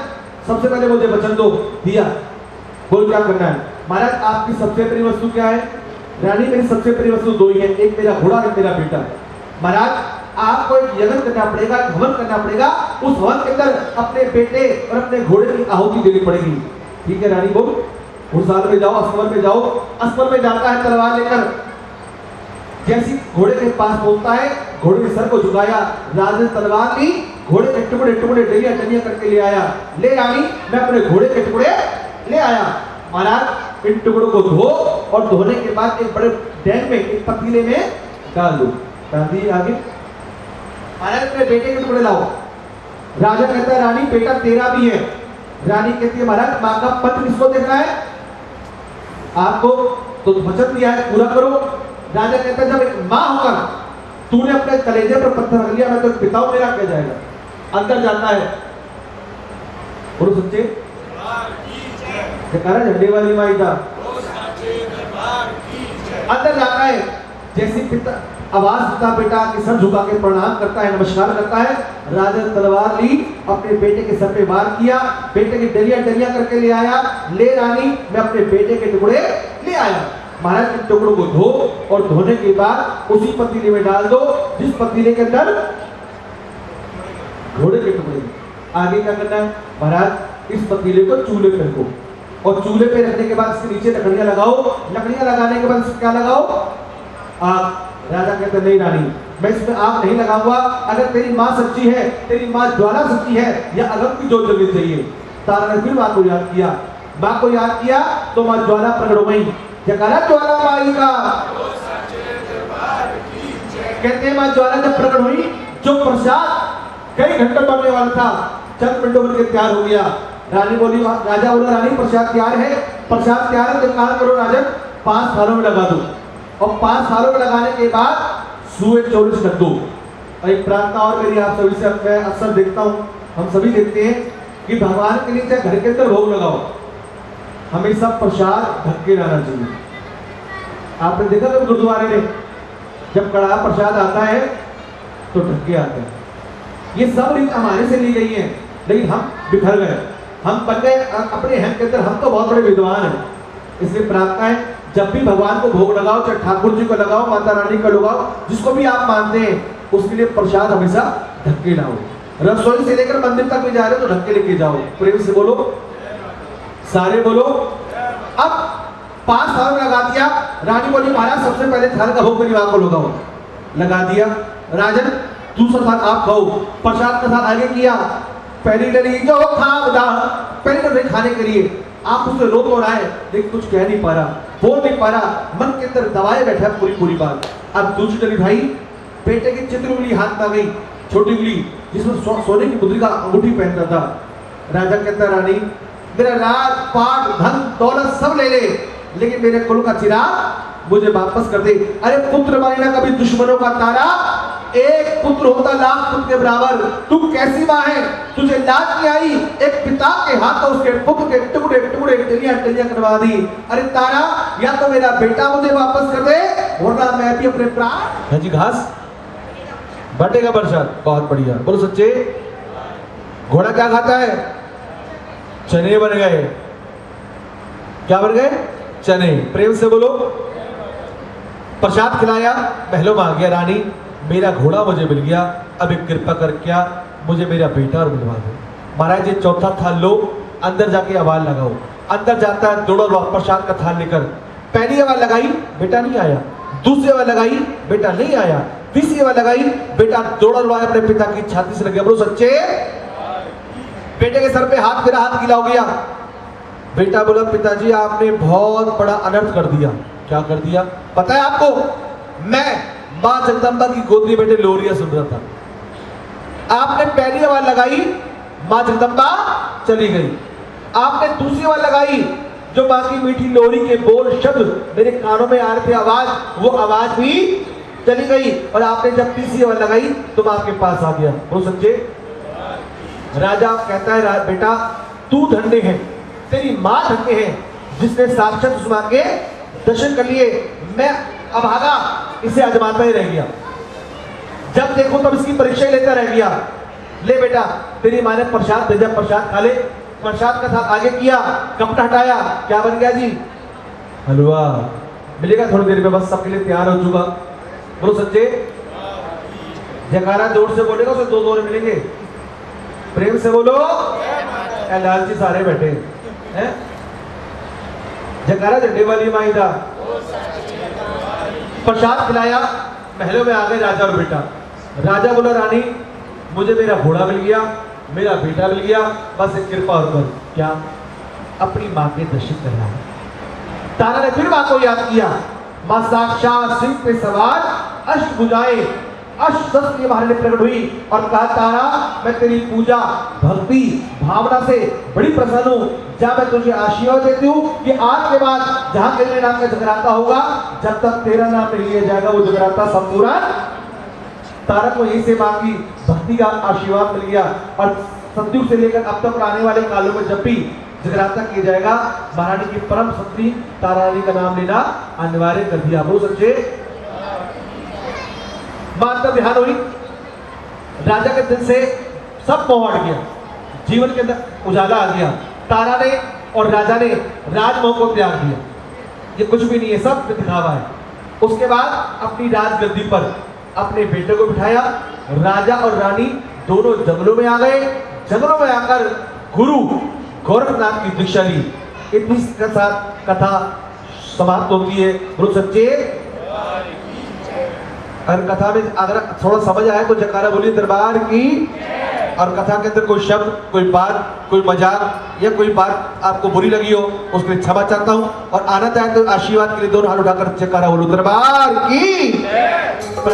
सबसे पहले मुझे वचन दो, दिया। बोल क्या करना है? महाराज आपकी सबसे प्रिय वस्तु क्या है? रानी मेरी सबसे प्रिय वस्तु दो ही है, एक मेरा घोड़ा एक मेरा बेटा। महाराज आपको एक यज्ञ करना पड़ेगा, एक हवन करना पड़ेगा, उस हवन के अंदर अपने बेटे और अपने घोड़े की आहुति देनी पड़ेगी। ठीक है रानी बोल, घुड़साल में जाओ, अस्तर में जाओ। अस्तर में जाता है तलवार लेकर, जैसी घोड़े के पास पहुंचता है, घोड़े के सर को झुकाया, राजा ने तलवार ली, घोड़े के टुकड़े टुकड़े डलिया डलिया करके ले आया। ले रानी मैं अपने घोड़े के टुकड़े ले आया। महाराज इन टुकड़ों को धो, और धोने के बाद एक बड़े डैम में, एक पतीले में डाल दो। डाल दिए आगे। महाराज अपने बेटे के टुकड़े लाओ। राजा कहता है रानी बेटा तेरा भी है। रानी कहती है महाराज माँ का पत्र किसको देखना है? आपको तो वचन दिया है, पूरा करो। राजा कहता है जब एक माँ होकर तूने अपने कलेजे पर पत्थर रख लिया, मैं तो पिता हूं, मेरा क्या जाएगा? अंदर जाता है, बोलो सच्चे झंडे वाली माई था। अंदर जाता है, जैसे पिता आवाज देता, बेटा के सर झुका के प्रणाम करता है, नमस्कार करता है। राजा ने तलवार ली, अपने बेटे के सर पे वार किया, बेटे की डलिया डलिया करके ले आया। ले रानी मैं अपने बेटे के टुकड़े ले आया। महाराज इन टुकड़ों को धो, और धोने के बाद उसी पतीले में डाल दो, जिस पतीले के अंदर घोड़े के टुकड़े। आगे क्या करना है? महाराज इस पतीले को चूल्हे पे रखो, और चूल्हे पे रखने के बाद इसके नीचे लकड़ियां लगाओ। लकड़ियां लगाने के बाद इसमें क्या लगाओ? आग। राजा कहते नहीं रानी मैं इसमें आग नहीं लगाऊंगा, अगर तेरी माँ सच्ची है, तेरी माँ ज्वाला सच्ची है, या अगम की जोत जलनी चाहिए। तारा ने फिर माँ को याद किया, माँ को याद किया तो माँ ज्वाला प्रकट हो गई। जयकारा ज्वाला माई का। कहते हैं माँ ज्वाला जब प्रकट हुई, जो प्रसाद कई घंटों बनने वाला था चंद मिनटों में तैयार हो गया। रानी बोली, राजा बोला रानी प्रसाद तैयार है। प्रसाद तैयार है तो काम करो राजन, 5 थालों में लगा दो, और 5 थालों में लगाने के बाद सुए 24 रख दो। और एक प्रार्थना और मेरी आप सभी से मैं अक्सर देखता हूँ, हम सभी देखते हैं कि भगवान के लिए चाहे घर के अंदर भोग लगाओ, हमेशा प्रसाद ढक के लाना चाहिए। आपने देखा तो गुरुद्वारे में जब कड़ा प्रसाद आता है तो ढक के आता है। ये सब रीत हमारे से ली गई है, लेकिन हम बिखर गए, हम बन गए अपने हम के अंदर, हम तो बहुत बड़े विद्वान हैं। इसलिए प्रार्थना है जब भी भगवान को भोग लगाओ, चाहे ठाकुर जी को लगाओ, माता रानी को लगाओ, जिसको भी आप मानते हैं, उसके लिए प्रसाद हमेशा ढक के लाओ। रसोई से लेकर मंदिर तक भी जा रहे हो तो ढक के लेके जाओ। प्रेम से बोलो, सारे बोलो। अब 5 थाल लगा दिया। रानी बोली महाराज सबसे पहले थाल का भोग मेरी मां को लगाओ। लगा दिया। राजन दूसरा थाल आप खाओ। प्रसाद का थाल आगे किया। पहली डली जो खावदा, पहली डली खाने के लिए आप उसे रोक हो रहा है, लेकिन कुछ कह नहीं पा रहा, बोल नहीं पा रहा, मन के अंदर दबाए बैठा पूरी पूरी बात। अब दूसरी डली भाई बेटे की चित्र उंगली हाथ में आ गई, छोटी उंगली जिसमें सोने की मुद्रिका अंगूठी पहनता था। राजा कहता रानी मेरा राज पाट धन दौलत सब ले ले, लेकिन मेरे कुल का चिराग मुझे वापस कर दे। अरे पुत्र मारना कभी दुश्मनों का तारा, एक पुत्र होता लाख पुत्र के बराबर। तू कैसी माँ है, तुझे लाज नहीं आई? एक पिता के हाथों उसके पुत्र के टुकड़े टुकड़े टलियां टलियां करवा दी। अरे तारा या तो मेरा बेटा मुझे वापस कर दे, वरना मैं भी अपने प्राण। हाँ जी घास बटेगा प्रसाद, बहुत बढ़िया। बोलो सच्चे। घोड़ा क्या खाता है? चने बन गए। क्या बन गए? चने। प्रेम से बोलो। प्रसाद खिलाया, महलों में आ गया। रानी मेरा घोड़ा मुझे मिल गया, अब एक कृपा कर क्या मुझे मेरा बेटा और मिलवा दो। महाराज ये चौथा थाल लो, अंदर जाके आवाज लगाओ। अंदर जाता है दौड़ा प्रसाद का थाल लेकर। पहली आवाज लगाई, बेटा नहीं आया। दूसरी आवाज लगाई, बेटा नहीं आया। तीसरी आवाज लगाई, बेटा दौड़ा लुआ अपने पिता की छाती से लग गया। बोलो सच्चे। बेटे के सर पे हाथ मेरा हाथ गिला हो गया। बेटा बोला पिताजी आपने बहुत बड़ा अनर्थ कर दिया। क्या कर दिया पता है आपको? मैं मां जगदम्बा की गोदी में बैठे लोरिया सुन रहा था। आपने पहली आवाज लगाई, मां जगदम्बा चली गई। आपने दूसरी आवाज लगाई, जो मां की मीठी लोरी के बोल शब्द मेरे कानों में आ रहे थे, आवाज, वो आवाज भी चली गई। और आपने जब तीसरी आवाज लगाई तो मैं आपके पास आ गया। वो सच्चे। राजा कहता है बेटा तू धन्य है, तेरी माँ धन्य है जिसने साक्षात उस माँ के दर्शन कर लिए। मैं अभागा इसे आजमाता ही रह गया, जब देखो तब इसकी परीक्षा ही लेता रह गया। ले बेटा तेरी माँ ने प्रसाद भेजा, प्रसाद खा ले। प्रसाद का साथ आगे किया, कपड़ा हटाया, क्या बन गया जी? हलवा। मिलेगा थोड़ी देर में, बस सबके लिए तैयार हो चुका। बोलो सच्चे जयकारा जोर से बोलेगा उसे दो दौरे मिलेंगे। प्रेम से बोलो। लालची सारे बैठे हैं। जयकारा झंडे वाली माई था। प्रसाद खिलाया, महलों में आ गए राजा और बेटा। राजा बोला रानी मुझे मेरा घोड़ा मिल गया, मेरा बेटा मिल गया, बस एक कृपा और कर। क्या? अपनी माँ के दर्शन करना है। तारा ने फिर माँ को याद किया। माँ साक्षात सिंह पे सवार अष्टभुजाएं अष्टशस्त्र की हमारे लिए प्रकट हुई और कहा तारा मैं तेरी पूजा भक्ति भावना से बड़ी प्रसन्न हूँ। जहाँ मैं तुझे आशीर्वाद देती हूँ कि आज के बाद जहाँ तेरे नाम का जगराता होगा, जब तक तेरा नाम नहीं लिया जाएगा वो जगराता संपूर्ण। तारा को यही से माँ की भक्ति का आशीर्वाद मिल गया और सतयुग से लेकर अब तक आने वाले कालों में जब भी जगराता किया जाएगा, महारानी की परम शक्ति तारा रानी का नाम लेना अनिवार्य कर दिया। बोलो सच्चे। बात का ध्यान हुई। राजा के दिल से सब मोह हट गया, जीवन के अंदर उजाला आ गया। तारा ने और राजा ने राजमोह को त्याग दिया। ये कुछ भी नहीं है, सब दिखावा है। उसके बाद अपनी राजगद्दी पर अपने बेटे को बिठाया। राजा और रानी दोनों जंगलों में आ गए। जंगलों में आकर गुरु गोरखनाथ की दीक्षा ली। इतनी के साथ कथा समाप्त होती है। बोलो सच्चे। और कथा में अगर थोड़ा समझ आया तो जयकारा बोलिए दरबार की। और कथा के अंदर कोई शब्द, कोई बात, कोई मजाक या कोई बात आपको बुरी लगी हो उसके लिए क्षमा चाहता हूँ। और आना चाहे तो आशीर्वाद के लिए दोनों हाथ उठाकर जयकारा बोलो दरबार की। कर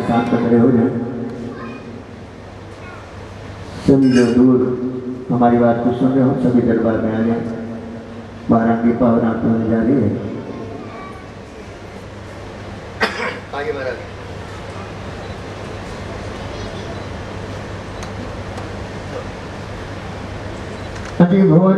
शांत खड़े हो जाए। सभी जो दूर हमारी बात को सुन रहे हो सभी दरबार में आ जाए। बारांगी पावन आत्मा होने जा रही है। आगे महाराज। अति भोर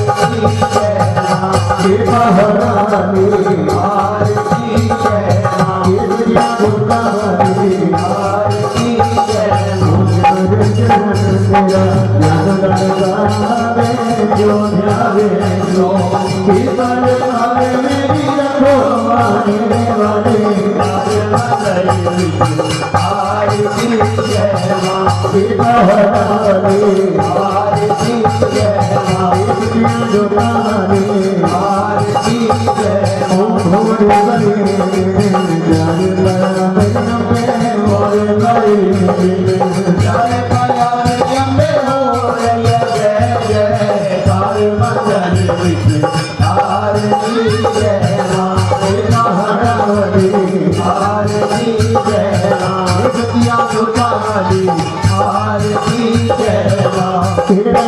आरती महारानी आरती जय मां ये दुनिया गुरबानी आरती जय मां तेरा ज्ञान लगावे जो ध्यावे जो कीर्तन आवे मेरी रखो आने वाले आरती जय मां महारानी आरती जय मां दुनिया गुरबानी आरती जय ओम भोले बले ज्ञान लगावे मोरे बले जय माया अम्बे हो रही जय जय कार मंगल विष्णु आरती जय मां महारानी आरती जय मां सतिया सुताली आरती जय मां तेरा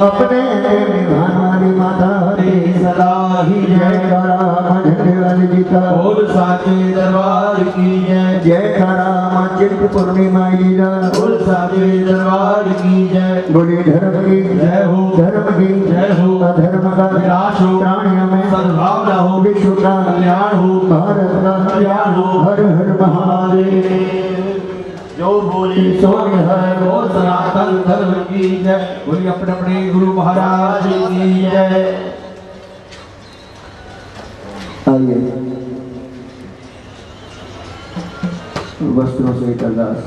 अपने निधान वाली माता सलाही जयकारा मां झंडे वाली जीता बोल साचे दरबार की जय जयकारा मां चिंत पूर्णिमा लीला बोल साचे दरबार की जय बोले धर्म की जय हो धर्म की जय हो अधर्म का विनाश हो प्राणियों में सद्भावना हो विश्व का कल्याण हो भारत का कल्याण हो हर हर महादेव जो बोली सो है बोल सनातन धर्म की जय बोली अपने अपने गुरु महाराज की जय आइए वस्त्रों से अरदास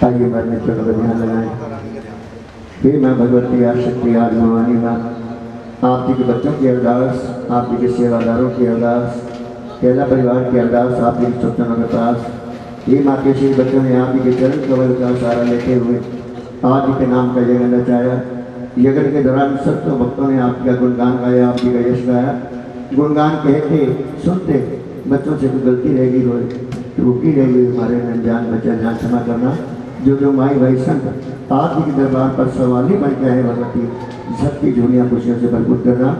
आइए मैं मित्रों का ध्यान लगाएं। हे मां भगवती आशक्ति आज भवानी मां आप जी के बच्चों की अरदास, आप जी के सेवादारों की अरदास, केला परिवार की अरदास आप जी के छोटों के पास। ये माँ के श्री बच्चों ने आप जी के चरण कमल का सहारा लेते हुए आप जी के नाम का यज्ञ रचाया। यज्ञ के दौरान सब तो भक्तों ने आप जी का गुणगान गाया, आप जी का यश गाया। गुणगान कहते सुनते बच्चों से कोई गलती रह गई हो, त्रुटि रह गई हमारे अनजान बच्चा जान क्षमा करना। जो माई भाई संत आप जी के दरबार पर सवाली बन के आए भगवती, सबकी झोलियाँ खुशियों से भरपूर करना,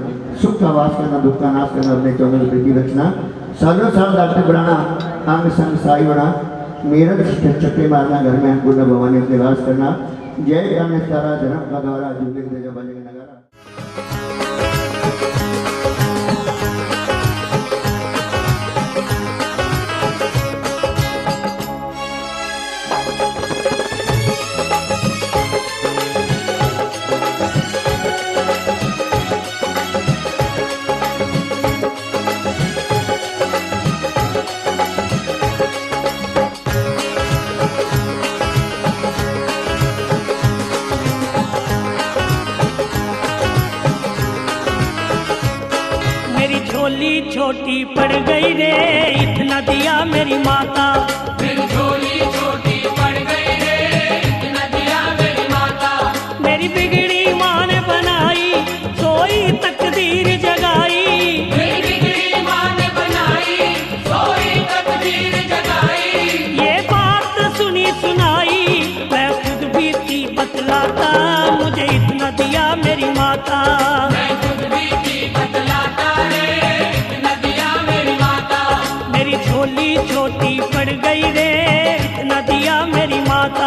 सुख का वास करना, दुख का नाश करना, अपने चौदह प्रीति रचना, सालों साल डॉक्टर बढ़ाना, अंग संग साई बना, मेरठ चक्के मारना, घर में अन्नपूर्णा भवानी के निवास करना। जय ज्ञान तारा धर्म का द्वारा जुगे नगारा। झोली छोटी पड़ गई रे, इतना दिया मेरी माता। मेरी झोली छोटी पड़ गई रे, इतना दिया मेरी माता। मेरी बिगड़ी माँ ने बनाई, सोई तकदीर जगाई। मेरी बिगड़ी माँ ने बनाई, सोई तकदीर जगाई। ये बात सुनी सुनाई, मैं खुद भी थी बतलाता, मुझे इतना दिया मेरी माता। मैं खुद भी थी बतलाता रे, इतना दिया मेरी माता। मेरी झोली छोटी पड़ गई रे, इतना दिया मेरी माता।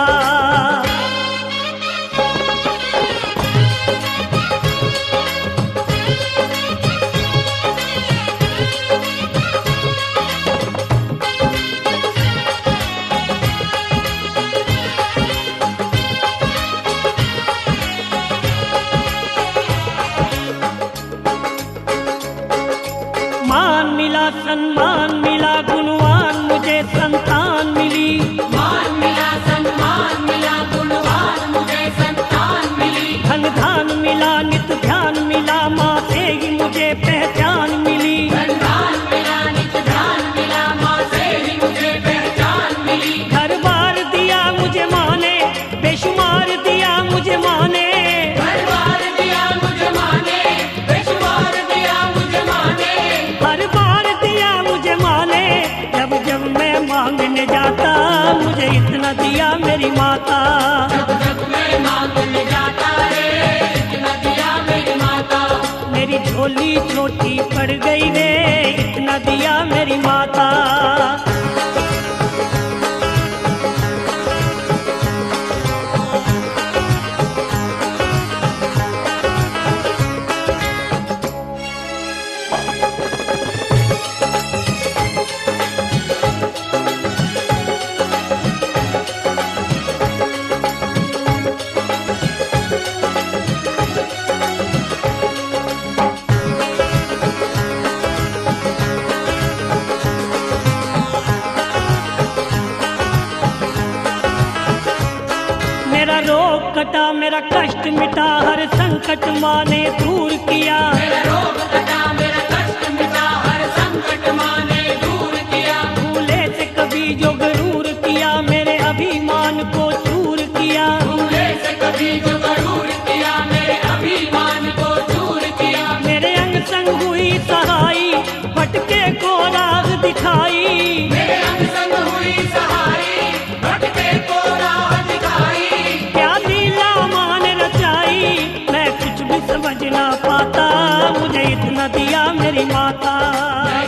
मान मिला सम्मान मिला, गुणवान मुझे संतान मिली। मान मिला सम्मान मिला, गुणवान मुझे संतान मिली। धन धान मिला, नित ध्यान मिला, माँ से ही मुझे पहचान मिली। धन मिला, नित ध्यान मिला, माँ से ही मुझे पहचान मिली। घर बार दिया मुझे माँ ने, बेशुमार दिया मुझे माँ ने। हर बार दिया मुझे माँ ने, बेशुमार दिया मुझे माँ ने। हर बार दिया मुझे माँ ने, जब जब मैं मांगने जाता, मुझे इतना दिया मेरी माता। जब जब मैं मांगने जाता रे, इतना दिया मेरी माता। मेरी झोली छोटी पड़ गई रे, इतना दिया मेरी माता। मेरा रोग कटा, मेरा कष्ट मिटा, हर संकट माँ ने दूर किया। मेरा रोग कटा, मेरा कष्ट मिटा, हर संकट माँ ने दूर किया। भूले से कभी जो गरूर किया, मेरे अभिमान को चूर किया। भूले से कभी जो गरूर किया, मेरे अभिमान को चूर किया। मेरे अंग संग हुई सहाई, भटके को राह दिखाई। मेरे अंग संग हुई सहाई, भटके को राह दिखाई। क्या लीला माँ ने रचाई, मैं कुछ भी समझ ना पाता, मुझे इतना दिया मेरी माता। मैं